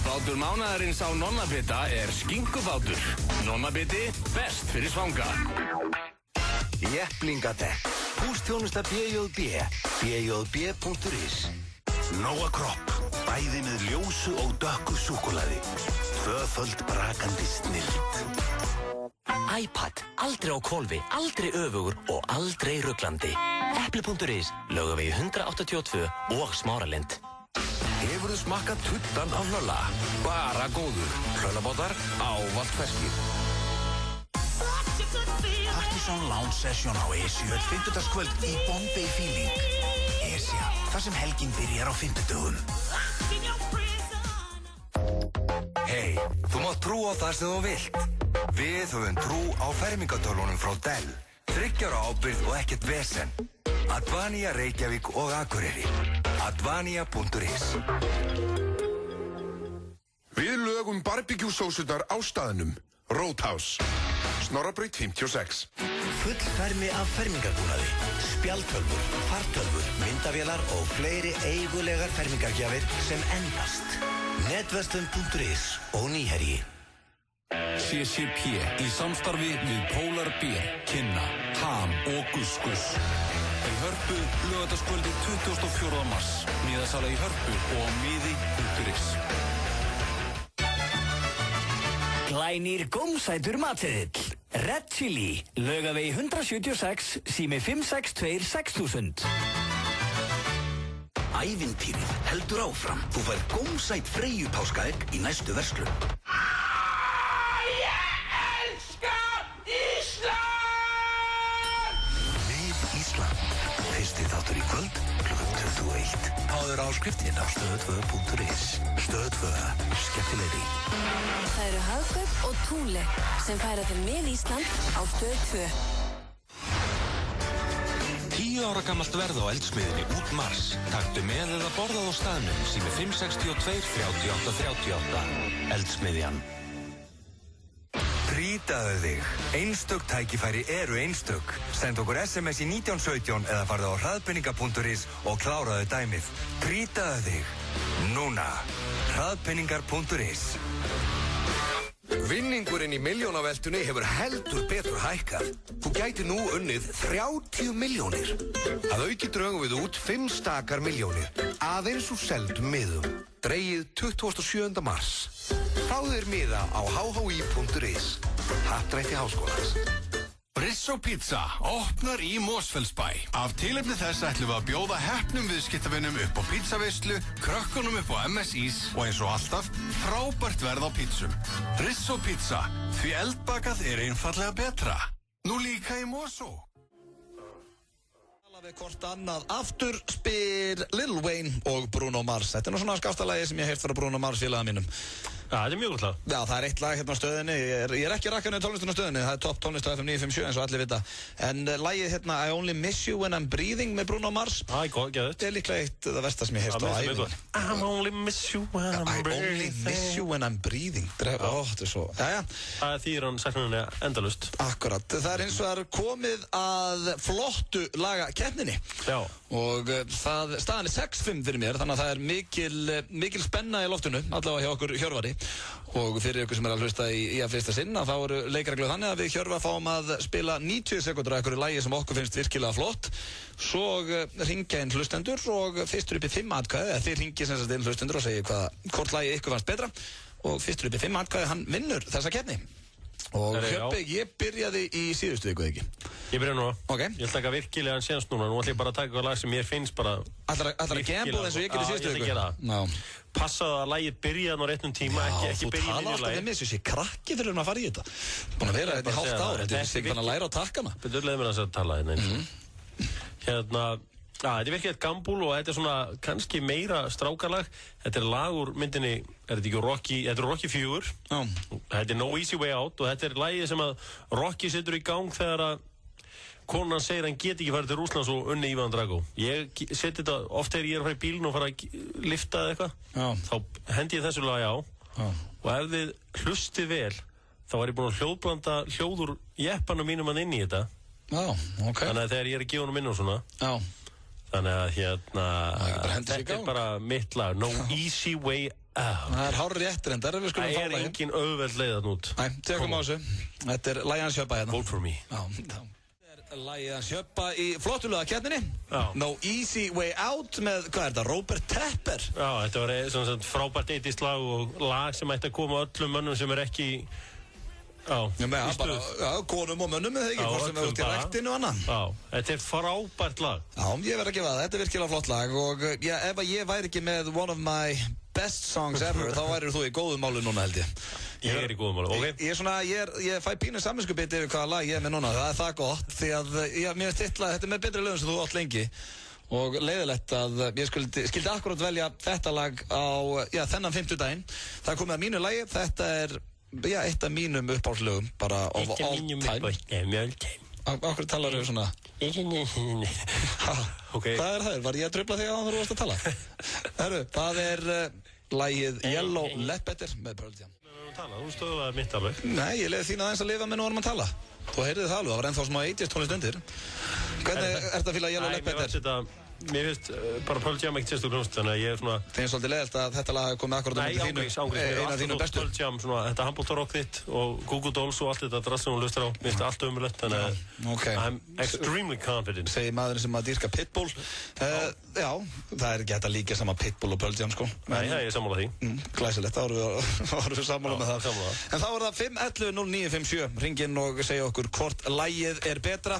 Bátur mánaðarins á Nonnabita er skinkubátur. Nonnabiti, best fyrir svanga. Jepplingadekk. Húsþjónusta BJB. BJB.is. Nóa Kropp. Bæði með ljósu og dökku súkkulaði. 2-föld brakandi snilld. iPad. Aldrei á hvolfi, aldrei öfugur og aldrei ruglandi. Epli.is. Laugavegi 182 og Smáralind. Hefurðu smakkað tuttan af Hlölla? Bara góður. Hlöllabátar ávallt ferskir. Partizón Lounge Session á Esju 50-dagskvöld í Bombay Feeling. Esja, þar sem helgin byrjar á 50-dögum. Hei, þú mátt trú á það sem þú vilt. Við höfum trú á fermingatölunum frá Dell. 3 ára ábyrgð og ekkert vesen. Advania, Reykjavík og Akureyri. Advania.is. Við lögum barbecue-sósunar á staðnum. Roadhouse. Snorrabraut 56. Full fermi af fermingarbúnaði. Spjaldtölvur, fartölvur, myndavélar og fleiri eigulegar fermingargjafir sem endast. Netverslun.is og Nýherji. CCP í samstarfi við Polar Beer, Kynna, Ham og Guskus. Í Hörpu, laugardagskvöldið 24. mars. Miðasala í Hörpu og á miði.is. Glænýr gómsætur matseðill. Red Chili, Laugavegi 176, sími 562 6000. Ævintýrið heldur áfram. Þú fær gómsæt Freyju páskaegg í næstu verslun. Ég elska Ísland! Við Ísland. Fyrsti þáttur í kvöld, klukkan 21. Háður áskriftin á stöð2.is. Stöð2, skemmtilegri. Það eru Hagkaup og Thule sem færa þeim með Ísland á Stöð 2. 10 ára gamalt verð á eldsmiðinni út mars. Taktu með eða borðað á staðnum sími 562 38 38. Eldsmiðjan. Trýtaðu þig. Einstök tækifæri eru einstök. Send okkur SMS í 1917 eða farðu á hraðpenningar.is og kláraðu dæmið. Trýtaðu þig. Núna. Hraðpenningar.is. Vinningurinn í milljónaveltunni hefur heldur betur hækkað. Þú gæti nú unnið 30 milljónir. Að auki drögum við út 5 stakar milljónir. Aðeins úr seldum miðum. Dregið 27. mars. Fáðu þér miða á hhi.is. Happdrætti Háskólans. Brisso Pizza opnar í Mosfellsbæ. Af tilefni þess ætlum við að bjóða heppnum viðskiptavinum upp á pizzaveislu, krökkunum upp á MSIs og eins og alltaf, frábært verð á pizzum. Brisso Pizza, því eldbakað einfallega betra. Nú líka í Mosó. Við hvort annað aftur spyr Lil Wayne og Bruno Mars. Þetta nú svona skaftalagi sem ég heirt frá Bruno Mars félaga mínum. Já, þetta mjög gott lag. Já, það eitt lag hérna á stöðinni. Ég ekki rakkan í tónlistin á stöðinni. Það topp tónlist á FM 957 eins og allir vita. En lagið hérna I Only Miss You When I'm Breathing með Bruno Mars. Þetta líklega eitt það versta sem ég heirt á æfinni. I'm only miss you when I'm breathing. I only miss you when I'm breathing. Þetta svo. Jæja. Það þýðir hann saknaðinni endalust. Akkurat. Það eins og það komið að flottu lagakeppninni. Já. Og staðan 6-5 fyrir mér, þannig að það mikil spenna í loftinu, allavega hjá okkur Hjörvari. Og fyrir ykkur sem að hlusta í að fyrsta sinn, þá eru leikreglur þannig að við Hjörvar fáum að spila 90 sekundur af einhverju lagi sem okkur finnst virkilega flott. Svo ringja inn hlustendur og fyrstur upp í 5 atkvæði, þeir ringja sem sagt inn hlustendur og segja hvort lagi ykkur fannst betra. Og fyrstur upp í 5 atkvæði, hann vinnur þessa keppni. Og Hjöppi, ég byrjaði í síðustu viku, ekki? Ég byrja núna. Ok. Ég ætla að taka virkilega en séns núna. Nú ætla ég bara að taka eitthvað lag sem mér finnst bara... Ætlar að gamble eins og ég gerði síðustu viku? Já, ég ætla að gera það. Passaði að lagið byrjaði á réttum tíma, ekki byrjaði í nýju lagi. Já, þú tala alltaf við mig, þessi krakki fyrir að fara í þetta. Búin að vera þetta í hálft ár, þetta er sig fann að læra á takkana. Betur leið mér að tala hérna. Þetta er virkið eitt gambúl og þetta er svona kannski meira strákarlag. Þetta er lag úr myndinni, þetta er Rocky 4. Þetta er No Easy Way Out og þetta er lagið sem að Rocky setur í gang þegar að konan segir hann geti ekki farið til Rússlands og unni Ivan Drago. Ég seti þetta oft þegar ég er að fara í bílinn og fara að lifta eða eitthvað. Þá hendi ég þessu lagi á. Og ef þið hlustið vel, þá var ég búinn að hljóðblanda hljóður jeppanum mínum að inn í þetta. Þannig að þegar ég er að gefa honum inn og svona. Þannig að þetta er bara mitt lag. No Easy Way Out. Það er hárri réttir en það er engin auðveld leiðan út. Nei, tekum á þessu. Þetta er lagið hans Hjöppa hérna. Vote for me. Þetta er lagið hans Hjöppa í flottulega keppninni. No Easy Way Out með, hvað er þetta, Robert Tepper? Já, þetta var svona frábært eitist lag og lag sem ætti að koma öllum mönnum sem er ekki... konum og mönnum eða ekki, hvort sem er út í ræktinu og annað. Þetta er frábært lag. Já, ég verð að gefa það, þetta er virkilega flott lag og ef ég væri ekki með one of my best songs ever, þá væri þú í góðum máli núna held ég. Ég er í góðum máli, ok. Ég fæ pínu samvinskupið yfir hvaða lag ég er með núna, það er það gott, því að mér finnst þetta er með betri lögum sem þú átt lengi. Og leiðilegt að ég skildi akkurat velja þetta lag á þennan 50 daginn. Það er komið að mínu lagi, þetta er eitt af mínum uppáhaldslögum bara of all time. Akkur talar þau svona? Hvað er það? Var ég að trufla þig á það þú varst að tala? Það er lagið Yellow Ledbetter með Pearl Jam. Þú stöðuði mitt alveg. Nei, ég leiði þín aðeins að lifa með nú varum að tala. Þú heyrði það alveg, það var ennþá smá 80s tónlist undir. Hvernig er þetta að fíla Yellow Ledbetter? Mér finnst bara Pearl Jam ekkert sérstu hljómsveit, þannig að ég er svona... Það er svolítið leiðilt að þetta lag komið akkurat um eina af þínum bestu. Pearl Jam, þetta handboltarock þitt og Google Dolls og allt þetta drast sem hún lustar á, mér finnst allt ömurlegt, þannig að I'm extremely confident. Segir maðurinn sem að dýrka Pitbull. Já, það er ekki hægt að líka sama Pitbull og Pearl Jam, sko. Nei, ég er sammála því. Glæsilegt, þá erum við sammála með það. En þá er það 511-0957, ringinn og segja okkur hvort lagið er betra.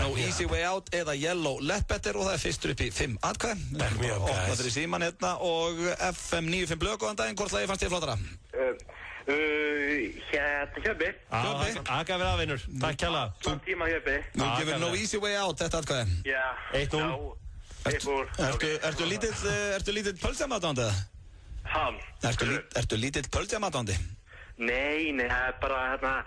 No Easy Way Out eða Yellow Ledbetter og það er fyrstur upp í 5 atkvæð. Opna fyrir síman hérna og FM 95 blöð, góðan daginn, hvort lagið fannst þér flottara? Hjöppi. Akka fyrir aðvinnur, takk kjalla. Tíma Hjöppi. Þú gefur No Easy Way Out þetta atkvæð. Já. 1-0. Ertu lítill pölsjamatándi eða? Hann. Ertu lítill pölsjamatándi? Nei, það er bara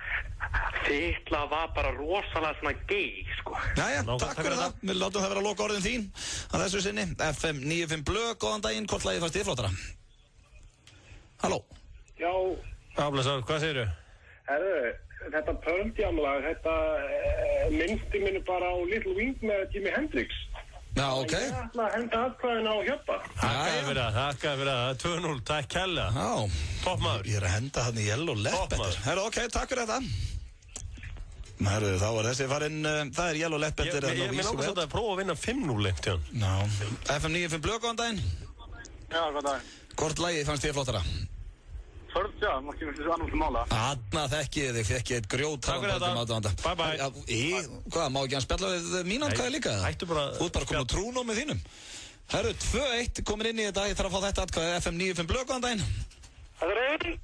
þittla var bara rosalega svona gay, sko. Jæja, takk fyrir það. Við látum það vera að loka orðin þín að þessu sinni. FM 95 blöð, góðan daginn, hvort lagið fannst þér flottara? Halló? Já. Blessaður, hvað segirðu? Þetta Pearl Jam lag, þetta minnsti minni bara á Little Wing með Jimi Hendrix. Já, ok. Ég ætla að henda atkvæðin á Hjöppa. Takk fyrir það, 2-0, takk kjalla. Já. Toppmaður. Ég er að henda hann í Yellow Ledbetter. Ok, takk fyrir þetta. Þá er þessi farinn, það er Yellow Ledbetter. Mér langar svolítið að prófa að vinna 5-0 lengt hjá hann. FM 95 blöð, góðan daginn. Já, góðan daginn. Hvort lagið fannst þér flottara? já, maður kemur þessu annars mála. Anna þekkið þig, fekk ég eitt grjótharðan aðdáanda. Bye bye. Hvað, má ekki hann spjalla við mín atkvæði líka? Hættu bara. Þú ert bara komin á trúnómið þínum. Herru, 2-1 komin inn í þetta, ég þarf að fá þetta atkvæði FM 95 Blöð, góðan daginn. Þetta er Auðun.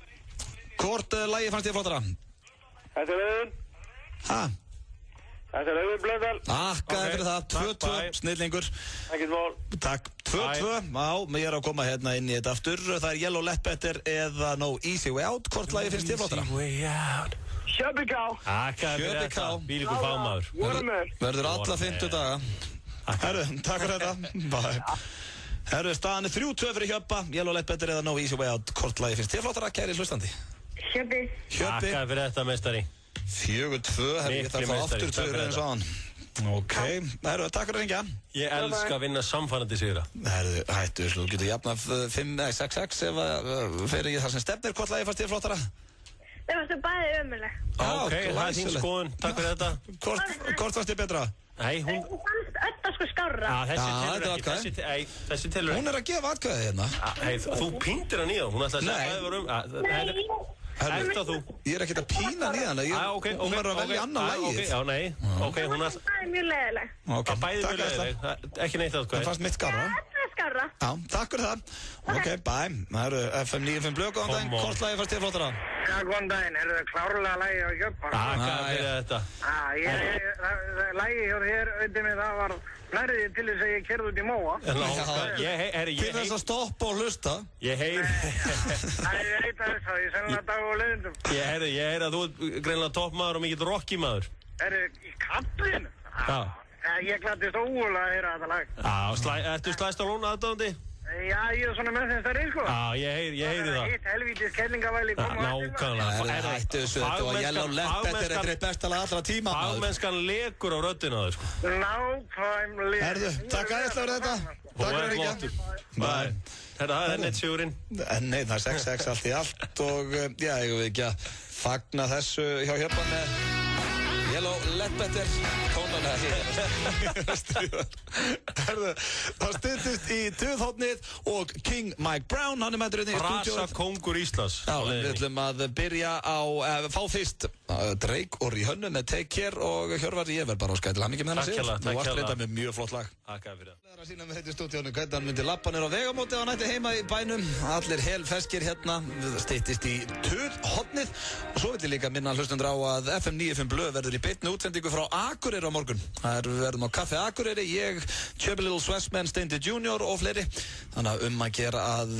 Hvort lagi fannst þér flottara? Þetta er Auðun. Ha? Þetta er Auðun Blöndal. Akkaði fyrir það, 2-2, snillingur. Ekkert mál. Takk, 2-2, ég er að koma hérna inn í þetta aftur. Það er Yellow Let Better eða No Easy Way Out. Hvort lagi finnst þér flottara? Easy Way Out. Sjöbiká. Akkaði fyrir þetta, bílíkur fámaður. Verður alla 50 daga. Herru, takk fyrir þetta. Bye. Herru, staðan er 3-2 fyrir Hjöppa. Yellow Let Better eða No Easy Way Out. Hvort lagi finnst þér flottara, kæri hlustandi? Hjöppi. Akkaði fyrir þetta, meistari. 4-2, ég þarf það aftur 2 reyðins á hann. Ok, herru, takk fyrir að ringja. Ég elska að vinna samfærandi sigra. Herru, hættu, þú getur jafnað 5-6-6 ef að fer ég það sem stefnir. Hvort lagi fannst þér flottara? Það fannst þér bæði ömuleg. Ok, það er þín skoðun, takk fyrir þetta. Hvort fannst þér betra? Nei, hún fannst öll sko skárra. Þessi telur ekki. Hún er að gefa atkvæði hérna. Þú píndir hann í það, hún ætlaði að segja Þetta þú? Ég er ekkert að pína niðan, hún verður að velja annan lagið. Já, nei, ok, hún er... Það er mjög leiðileg. Bæði mjög leiðileg, ekki neitt aðkvæði. Það fannst mitt skarra. Það er skarra. Já, takk fyrir það. Ok, bye. Það eru FM 95 Blöð, góðan daginn. Hvort lagið fannst þér flottara? Já, góðan daginn. Er það klárlega lagið á Hjöppa? Takk fyrir þetta. Lagið hjá þér, auðvitað mig, það var nærðið til þess að ég kerði út í móa. Til þess að stoppa og hlusta. Ég heyri... Það er eitt af þess að ég sennilega dag og leiðindum. Ég heyri að þú er greinlega toppmaður og mikill rockimaður. Í kallinu? Já. Ég gladdist ógulega að heyra þetta lag. Já, ertu slæst á lóna aðdáðandi? Já, ég er svona með þeim stærri, sko. Já, ég heyri það. Hitt helvítið kellingavæli koma. Nákvæmlega. Hættu þessu, þetta var Yellow Let Better, þetta er eitt bestalega allra tíma. Fagmennskan lekur á röddina þau, sko. Nákvæmlega. Herðu, takk aðeinslega fyrir þetta. Takk fyrir að ringja. Bye. Herra, það er neitt sjúrin. Nei, það er 6-6 allt í allt og já, ég veit ekki að fagna þessu hjá Hjöppa með Yellow Let Better tónana Herðu, það styttist í Tuðhotnið og King Mike Brown, hann er mættur inn í stúdíóið. Rasa kóngur Íslands. Já, við ætlum að byrja á, fá fyrst Drake og Rihanna með Take Care og Hjörvar, ég verð bara á skætil hann ekki með hennar sér. Þú varst reynda með mjög flott lag. Takk fyrir það. Það er að sína með þetta í stúdíónu, hvernig hann myndi lappa nýr á vegamóti og hann ætti heima í bænum. Allir helfeskir hérna, styttist í Tuðhotnið og svo vil ég líka minna hlustundur á að FM 95 Blöð verður í beinni útsendingu frá Akureyri á morgun. Það er við verðum á Kaffi Akureyri, ég, Chubby Little Swessman, Steindi Junior og fleiri. Þannig að að gera að,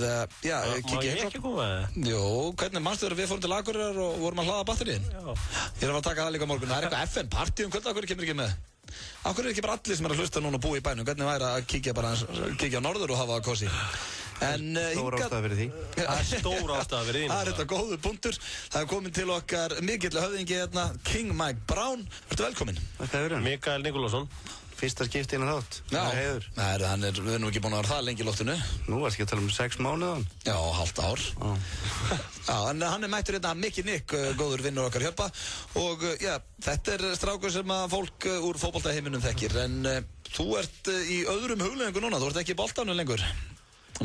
já, Má ég ekki koma með það? Jú, hvernig mannstu þegar við fórum til Akureyrar og vorum að hlaða batteríin? Já. Ég er að fara að taka það líka á morgun. Það er eitthvað FN-partí kvölda, Akureyri kemur ekki með. Akureyri er ekki bara allir sem er að hlusta núna og búa í bænum. Hvernig væri að kíkja á norður og hafa það kosi? Stór ástæða fyrir því. Það er stór ástæða fyrir því. Það er þetta góður punktur. Það er komin til okkar mikill höfðingi hérna, King Mike Brown. Vertu velkomin. Takk fyrir. Mikael Nikolásson. Fyrsta skipti inn á þátt. Já, við erum nú ekki búin að vera það lengi í loftinu. Nú varst ekki að tala um 6 mánuðan. Já, hálft ár. Já, en hann er mættur hérna Mikki Nick, góður vinnur okkar Hjöppa. Og já, þetta er strákur sem að fólk úr fótboltaheiminum þekkir. En þú ert í öðrum hugleiðingu núna, þú ert ekki í boltanum lengur,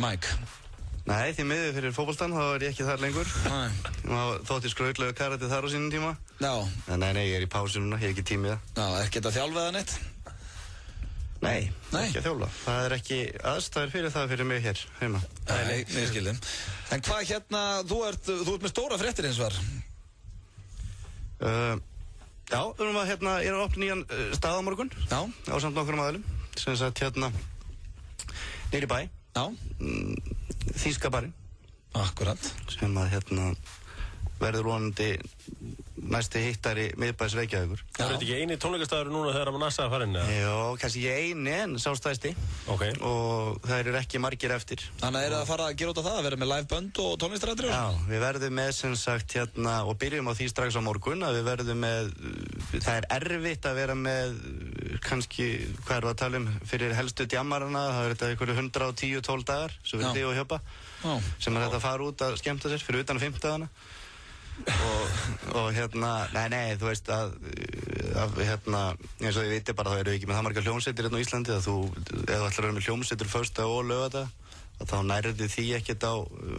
Mike. Nei, því miður fyrir fótboltan, þá er ég ekki þar lengur. Þótt ég skrautlega karate þar á sínum tíma. Já. En nei, ég er í pásu núna, ég er ekki tímið það. Já, ekkert að þjálfa það neitt? Nei, ekki að þjálfa. Það er ekki aðstæður fyrir það fyrir mig hér heima. Nei, ég skil þið. En hvað hérna, þú ert með stóra fréttir eins og var? Já, við erum að hérna, ég er að opna nýjan stað á morgun. Já. Á samt nokkrum aðilum. Sem sagt hérna, nýri bæ. Já. Þýska barinn. Akkurat. Sem að hérna verður vonandi næsti hittari miðbæs Reykjavíkur. Það er þetta ekki eini tónleikastæður núna þegar að NASA að fara inn? Jó, kannski ekki eini en sá stæsti. Ok. Og það eru ekki margir eftir. Þannig að það að fara að gera út af það, að vera með live band og tónlistarættir? Já, við verðum með sem sagt hérna, og byrjum á því strax á morgun, að við verðum með, það er erfitt að vera með, kannski, hvað erum við að tala um, fyrir helstu djamarana, það er þetta einhverju 110-12 dagar, svo við þig og Hjöppa, sem er þetta að fara út að skemmta sér fyrir utan 5 dagana. og hérna, nei, þú veist að hérna, eins og ég viti bara, þá eru við ekki með það margar hljómsveitir hérna á Íslandi að þú, ef þú ætlar að vera með hljómsveitir föstudag og laugardag, og þá nærði því ekkert á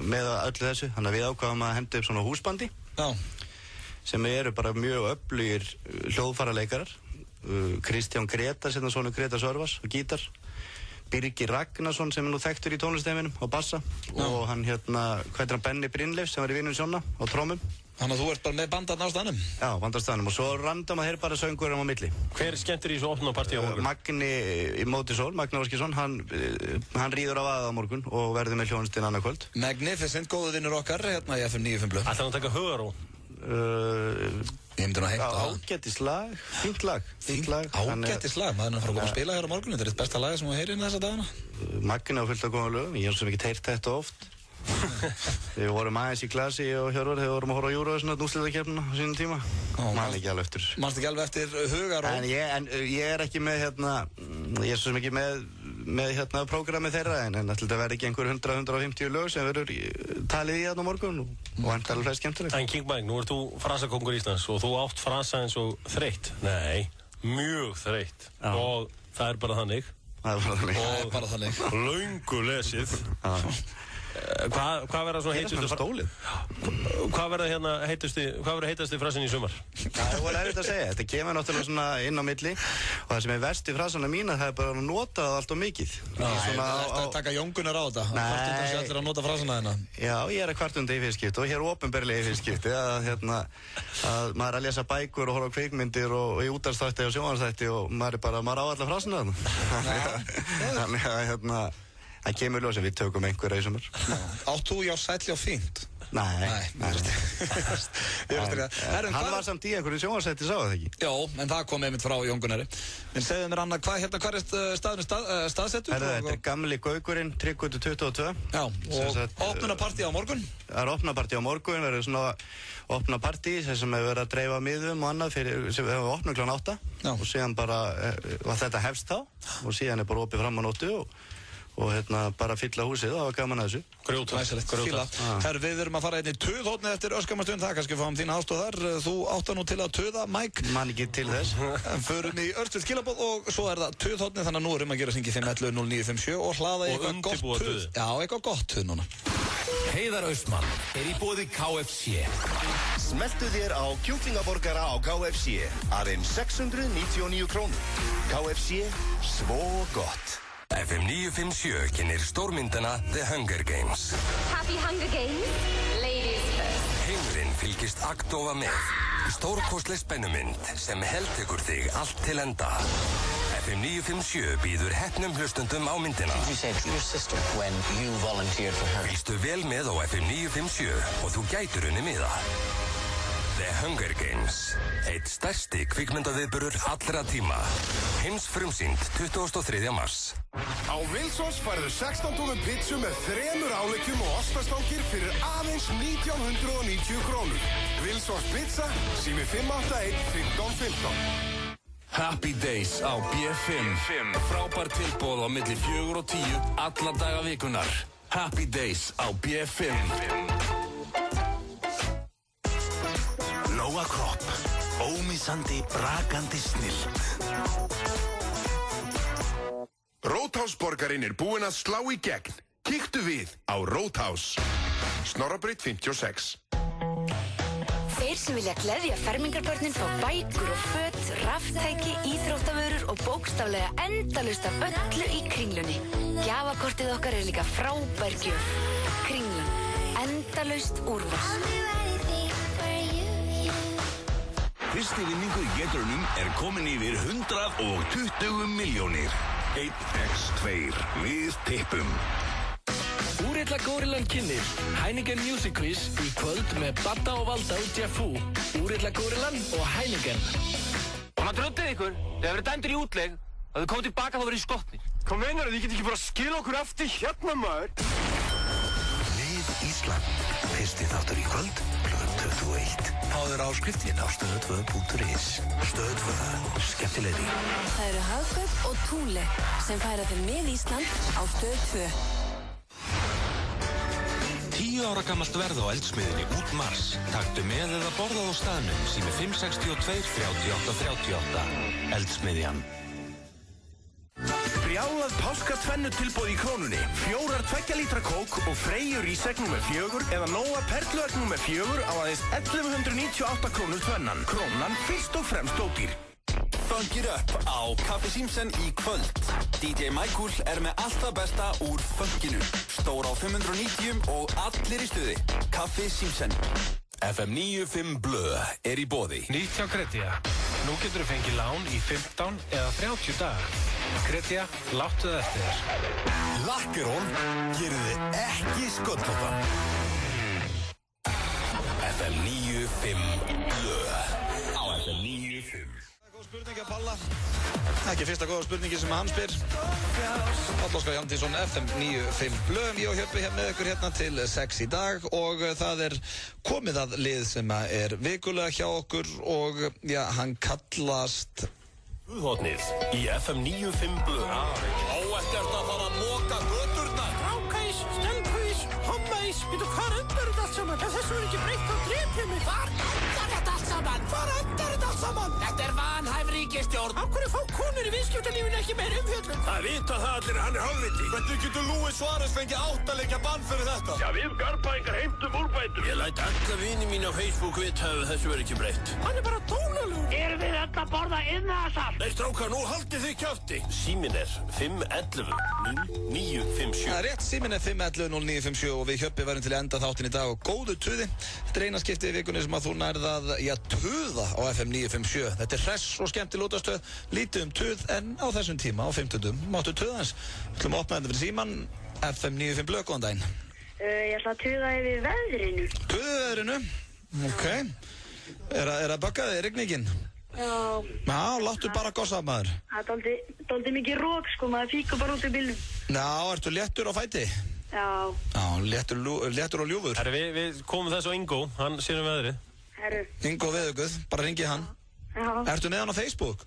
með öllu þessu, þannig að við ákváðum að henda upp svona húsbandi sem eru bara mjög öflugir hljóðfaraleikarar. Kristján Gretar, sonur Gretars Örvars og gítar, Birgir Ragnarsson sem nú þekktur í tónlistaheiminum á bassa og hann hvað heitir hann, Benni Brynleifs sem var í vinum Sjonna á trómum. Þannig að þú ert bara með bandarn á staðnum? Já, bandarn á staðnum og svo random að þeir bara söngurum á milli. Hver skemmtir í svo opna partí á morgun? Magni í móti sól, Magni Óskarsson, hann ríður af aða á morgun og verður með hljónstinn annað kvöld. Magnificent, góðu vinnur okkar hérna í FM 95 Blöð. Ætlar hann að taka Hugaró? Ég myndi nú að heimta það. Ágætislag, fínt lag. Ágætislag, maður er að fara að koma að spila hér á morgun. Þetta er eitt besta lag sem þú heyrir inn þessa dagana. Magni á fullt að góða lögum, ég hef svo mikið heyrt þetta oft. Við vorum aðeins í klasi og Hjörvar þegar við vorum að horfa á Eurovision úrslitakeppnina á sínum tíma. Man ekki alveg eftir. Manstu ekki alveg eftir Hugaró? En ég er ekki með ég er svo sem ekki með prógramið þeirra en ætla þetta verði ekki einhver 100-150 lög sem verður talið í þarna á morgun og hann er alveg flest skemmtileg. En King Mike, nú ert þú frasakongur Íslands og þú átt frasa eins og þreytt. Nei, mjög þreytt. Og það er bara þannig. Og löngu lesið. Hvað verða svona heitustu Hvað verða heitasti frasin í sumar? Það var erfitt að segja, þetta kemur náttúrulega svona inn á milli og það sem er verst í frasana mína það er bara að nota það allt og mikið. Það er að taka jóngunar á þetta Kvartundar sé allir að nota frasana þennan. Já, ég er að kvartunda í fyrstskipti og hér opinberlega í fyrstskipti að maður er að lesa bækur og horfa á kvikmyndir og í útvarpsþætti og sjónvarpsþætti og maður á alla frasana þarna. Það kemur ljós að við tökum einhverja í sumar. Átt þú já sætli og fínt? Nei. Hann var samt í einhverju sjónvarpsþætti, sá það ekki? Já, en það kom einmitt frá Jón Gunnari. En segðu mér Anna, hvað er staðurinn staðsettur? Þetta er gamli Gaugurinn, Tryggvötu 22. Já, og opnunarpartí á morgun? Það er opnunarpartí á morgun, verður svona opnunarpartí sem hefur verið að dreifa miðum og annað sem hefur opnað kl. 8 og síðan bara, þetta hefst þá og síðan er bara opið fram á nóttu og bara fylla húsið, það var gaman að þessu. Grjóta. Herr, við erum að fara inn í töðhóttni eftir örskamastund, það kannski fáum þín aðstoð þar. Þú áttar nú til að töða, Mike. Man ekki til þess. Förum í örstuð skilabóð og svo er það töðhóttni, þannig að nú erum að gera syngi 511-0957 og hlaða í eitthvað gott töð. Já, eitthvað gott töð núna. Heiðar Austmann er í boði KFC. Smeltu þér á kjúklingaborgara á KFC, aðeins 699 krónur. KFC, svo gott. FM 957 kynir stórmyndina The Hunger Games. Happy Hunger Games, ladies first. Heimurinn fylgist agndofa með. Stórkostleg spennumynd sem heltekur þig allt til enda. FM 957 býður heppnum hlustundum á myndina. You said your sister when you volunteered for her. Fylgstu vel með á FM 957 og þú gætur unni miða. The Hunger Games, eitt stærsti kvikmyndaviðburður allra tíma. Heimsfrumsýnd 23. mars. Á Wilsons færðu 16 tómum pizzu með 3 áleggjum og ostastangir fyrir aðeins 1990 krónur. Wilsons pizza, sími 581-1515. Happy Days á B5. Frábær tilboð á milli 4 og 10 alla daga vikunar. Happy Days á B5. Nóa Kropp, ómissandi, brakandi snilld. Róthásborgarinn er búinn að slá í gegn. Kíktu við á Róthás. Snorrabraut 56. Þeir sem vilja gleðja fermingarbörnin fá bækur og föt, raftæki, íþróttavörur og bókstaflega endalaust af öllu í Kringlunni. Gjafakortið okkar er líka frábær gjöf. Kringlan, endalaust úrval. Fyrsti vinningur í geturunum er komin yfir 120 milljónir. 1x2 við tippum. Úrilla Górilan kynnir Heineken Music Quiz í kvöld með Badda og Valda út í Jafú. Úrilla Górilan og Heineken. Og maður dröndið ykkur, þegar verið dæmdur í útlegð og þau komið tilbaka þá verið skotnir. Hvað meinar þið? Ég get ekki bara að skila okkur eftir hérna, maður. Lið Ísland. Fyrsti þáttur í kvöld, klukkan 21. Háður áskriftin á stöð2.is. Stöð2, skemmtilegri. Það eru Hagkaup og Thule sem færa þeim með Ísland á Stöð 2. 10 ára gamalt verð á eldsmiðinni út mars. Taktu með eða borðað á staðnum sími 562 38 38. Eldsmiðjan. brjálað páskatvennu tilboð í Krónunni. 4 2 lítra kók og Freyjur ísegg nr. 4 eða Nóa perluegg nr. 4 á aðeins 1198 krónur tvennan. Krónan fyrst og fremst ódýr. Funk it up á Kaffi Símsen í kvöld. DJ Michael með allt það besta úr funkinu. Stór á 590 og allir í stuði. Kaffi Símsen. FM 95 Blö í boði. Nýtt hjá Kretia. Nú getur þú fengið lán í 15 eða 30 daga. Kretia, láttu það eftir þér. Lakkerón gerir þið ekki sköllóttan. FM 95 Blö á FM 95. Spurningi að Palla. Ekki fyrsta góða spurningi sem hann spyr. Páll Óskar Hjálmtýsson, FM 95 Blö. Ég og Hjöppi með ykkur hérna til 6 í dag og það komið að lið sem er vikulega hjá okkur og já, hann kallast Guðhotnið í FM 95 Blö. Á ekkert að fara að moka göturnar. Rákæs, stelpæs, hommæs, veitu hvað endar þetta allt saman? Ef þessu ekki breytt á drepjum mig. Hvar endar þetta allt saman? Hvar endar þetta allt saman? Þetta vanhæf ríkisstjórn. Af hverju fá konur í viðskiptalífinu ekki meir umfjöllun? Það vita það allir að hann hálfviti. Hvernig getur Luis Suárez fengið 8 leikja bann fyrir þetta? Já, við garbaðingar heimtum úrbætur. Ég læt alla vini mín á Facebook vita ef þessu ekki breytt. Hann bara dónalegur. Erum við öll að borða iðnaðarsaft? Nei, strákar, nú haldið þið kjafti. Síminn 511 0957. Það rétt, síminn 511 0957 og við Hjöppi værum til að enda þáttinn í dag og góðu tuði. Þetta eina skiptið í vikunni sem að þú nærð að, tuða á FM 957. Þetta hress og skemmtileg útvarpsstöð, lítið tuð en á þessum tíma, á 50. Máttu tuða hans. Við ætlum að opna þetta fyrir síman, FM 95 Blö, góðan daginn. Ég ætla að tuða yfir veðrinu. Tuðið veðrinu? Ok. Er að bögga þig, rigningin? Já. Já, láttu bara gossa, maður. Það er dálítið mikið rók, sko, maður fíkur bara út í bílnum. Já, ertu léttur á fæti? Já. Já, léttur og ljúfur. Herri, við komum þess á Ingo, hann sér veðrið. Herru. Ingo Veðuguð, bara ringið hann. Já. Ertu með hann á Facebook?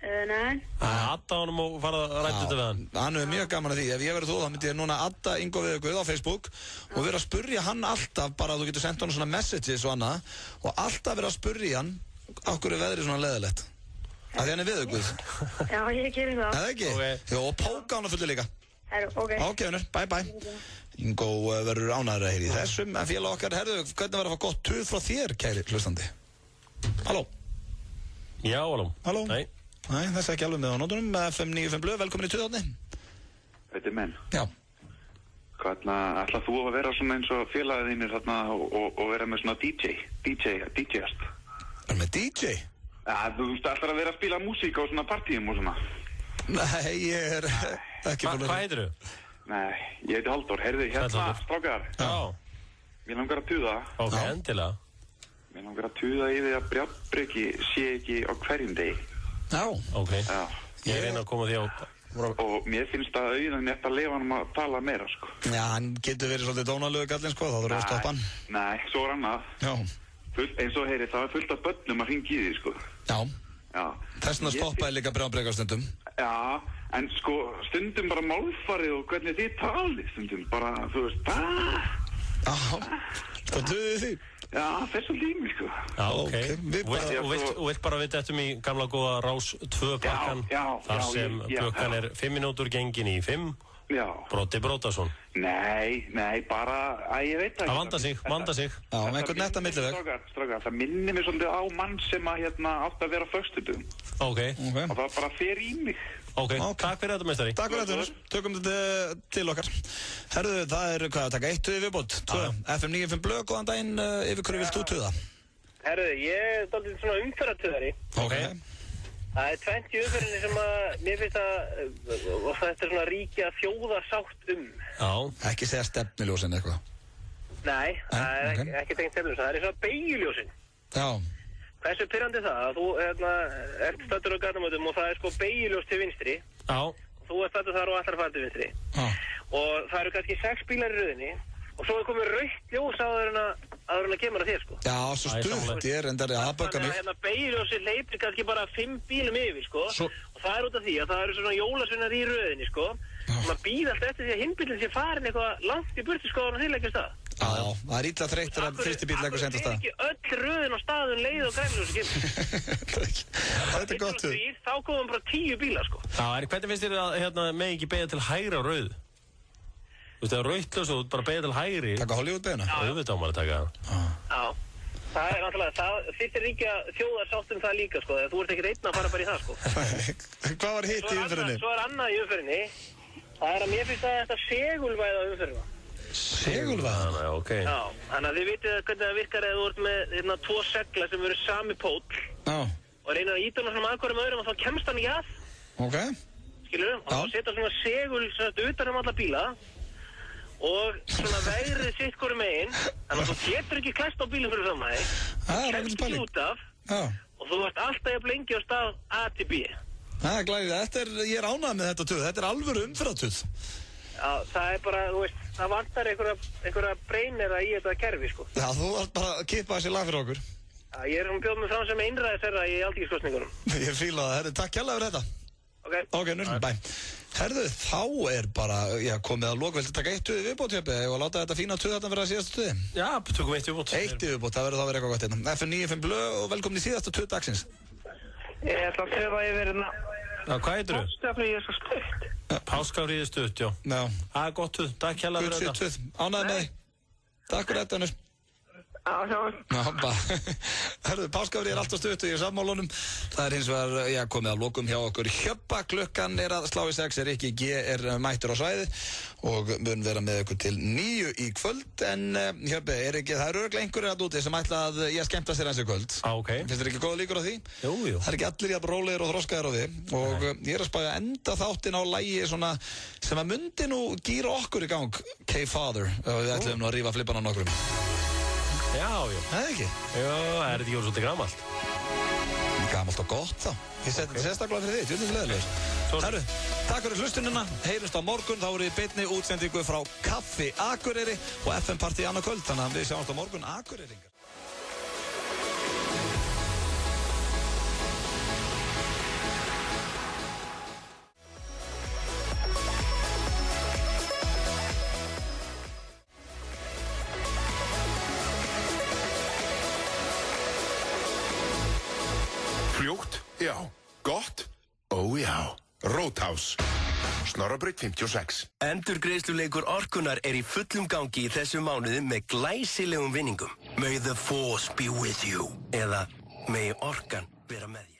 Nei. Adda honum og fara að ræta þetta við hann. Hann er mjög gaman að því. Ef ég verið þú, þá myndi ég núna adda Ingo Veðuguð á Facebook og vera að spurja hann alltaf, bara að þú getur sendt hann svona messages og annað og alltaf vera að spurja hann á hverju veðrið svona leðilegt. Af því hann er Veðuguð. Já, ég gerir það. Eða ekki? Okay. Jó, og póka hann að fullu líka. Herru, ok. Ok, hennur, bye. Ingo verður ánæður að heyri í þessum, en félag okkar, herðu, hvernig var að fá gott tuð frá þér, kæri hlustandi? Halló? Já, halló. Nei, þessi ekki alveg með á nótunum, FM 95 Blö, velkomin í tuðhotni. Þetta menn. Já. Hvernig ætlað þú að vera svona eins og félagið þínir þarna og vera með svona DJ-ast? Er með DJ? Ja, þú veist, ætlar að vera að spila músík á svona partíum og svona. Nei, ég er ekki búin að... Hvað heitir þú? Nei, ég heiti Halldór. Heyrðu, hérna, strákar. Já. Mér langar að tuða. Ok, endilega. Mér langar að tuða yfir að brjáttbreki sé ekki á hverjum degi. Já. Ok. Já. Ég reyna að koma því á... Og mér finnst að auðvitað eftir að lefa hann að tala meira, sko. Já, hann getur verið svolítið dónalögu gallinn, sko, þá þurfum við að stoppa hann. Nei, svo er annað. Já. Eins og heyri, það er fullt af börnum að hringi í því, sko. Já. Já. Þessna stoppaði líka brjáttbrekastundum. Já, en sko, stundum bara málfarið og hvernig þið talið, stundum bara, þú veist, Hvað tuðið þið? Já, þessu lími, sko. Já, ok. Og vilt bara við dettum í gamla góða Rás 2 pakkan. Já. Þar sem klukkan er 5 mínútur gengin í 5. Já. Broddi Brótason. Nei, bara, ég veit það ekki. Það vanda sig. Já, með einhvern netta milliveg. Strákar, það minnir mér svolítið á mann sem að átt að vera á föstudum. Ok. Og það bara fer í mig. Ok, takk fyrir þetta, meistari. Takk fyrir þetta, tökum þetta til okkar. Herðu, það er hvað að taka 1 tuð viðbót, 2. FM 95 Blö, góðan daginn, yfir hverju vilt þú tuða? Herðu, ég er dálítið svona umferðartuðari. Ok. Það er 20 umferðinni sem að mér finnst að, og þetta er svona ríkja þjóðarsátt Já. Ekki segja stefniljósin eitthvað. Nei, það er ekki tengt stefniljósin, það er svona beigjuljósin. Já. Hversu pirrandi það að þú ert stættur á gatnamótum og það er sko beigjuljós til vinstri. Já. Þú ert stættur þar og allar að fara til vinstri. Já. Og það eru kannski 6 bílar í rauðinni og svo er komið rautt ljós áður en að kemur að þér sko. Já, svo stutt, ég er endari að bögga mig. Þannig að beigjuljósi leipir kannski bara 5 bílum yfir sko. Og það er út af því að það eru svona jólasveinar í rauðinni sko. Og maður býð alltaf eftir því að hinbílinn sé farin eitthvað langt í burtu sko og hann heileggjast það. Já, það illa þreytt þegar fyrsti bíl leggur sent á stað. Ekki öll röðin á staðun leið og grænljósi kemur. Þetta er gott. Þá komum bara 10 bílar, sko. Já, hvernig finnst þér að með ekki beigja til hægri á rauð? Þú veist, það er rauðlaus og bara beigja til hægri. Taka Hollywood-beiguna? Já, auðvitað á maður að taka það. Já. Það er náttúrulega, þitt ríkja þjóðarsátt þú ert ekkert einn að fara bara í það, sko. Hvað var hitt í umferðinni? Svo er annað í umferðinni. Það er að mér finnst að þetta segulvæða umferðina. Segulvæða? Já, ok. Já, þannig að þið vitið hvernig það virkar eða þú ert með 2 segla sem eru sami póll. Já. Og reynir að íta svona aðhverjum öðrum og þá kemst hann ekki að. Ok. Skilur? Og þá setja svona segul utan alla bíla. Og svona vegrið sitt hverju megin. Þannig að þú getur ekki klæst á bílinn fyrir fram að þig. Þú kemst ekki út af. Já. Og þú ert alltaf jafn lengi á stað A til B. Það er glæðið. Ég er ánægð með þetta tuð. Þetta er alvöru umferðartuð. Já, það er bara, þú veist, það vantar einhverja breynera í þetta kerfi, sko. Já, þú vart bara að kippa þessi lag fyrir okkur. Já, ég er bjóð mig fram sem einræðisherra í aldískostningunum. Ég fíla það. Herðu, takk kjærlega fyrir þetta. Ok, bæ. Herðu, þá er bara, komið að loka. Viltu taka 1 tuð viðbót, Hjöppi? Og láta þetta fína tuð þarna vera síðasta tuði? Já, tökum 1 viðbót. 1 viðbót, það verður þá verið eitthvað gott hérna. F95 blöð og velkomin í síðasta tuð dagsins. Ég ætla að segja það yfir hérna. Já, hvað heitir þú? Páskafríð er svo stutt. Páskafríð er stutt, já. Já. Það er gott tuð, takk hérlega fyrir þetta. Tuð, ánægð með þig. Takk fyrir þetta, Annars. Herðu, páskafríð er alltaf stutt og ég er sammálunum. Það er hins vegar, komið að lokum hjá okkur. Hjöppa, klukkan er að slá í 6, Rikki G er mættur á svæði og mun vera með okkur til 9 í kvöld. En Hjöppi, það eru örugglega einhverjir að úti sem ætla að skemmta sér eins í kvöld. Ok. Finnst þér ekki góða líkur á því? Jú. Það er ekki allir jafn rólegir og þroskaðir á því. Og ég er að spæja enda þáttinn á lagi svona sem að mundi nú gíra okkur í gang, K-Father. Við ætlum nú að rífa flippan á nokkrum. Já. Það er ekki? Já, það er ekki svolítið gamalt. Gamalt og gott þá. Ég seti þetta sérstaklega fyrir þig, tjóðum gleðilegur. Herru, takk fyrir hlustunina. Heyrumst á morgun, þá eru í beinni útsendingu frá Kaffi Akureyri og FM Party annað kvöld. Þannig að við sjáumst á morgun Akureyringar. Fljótt, já. Gott, já. Roadhouse. Snorrabraut 56. Endurgreiðsluleikur Orkunnar er í fullum gangi í þessum mánuði með glæsilegum vinningum. May the force be with you. Eða may Orkan vera með þér.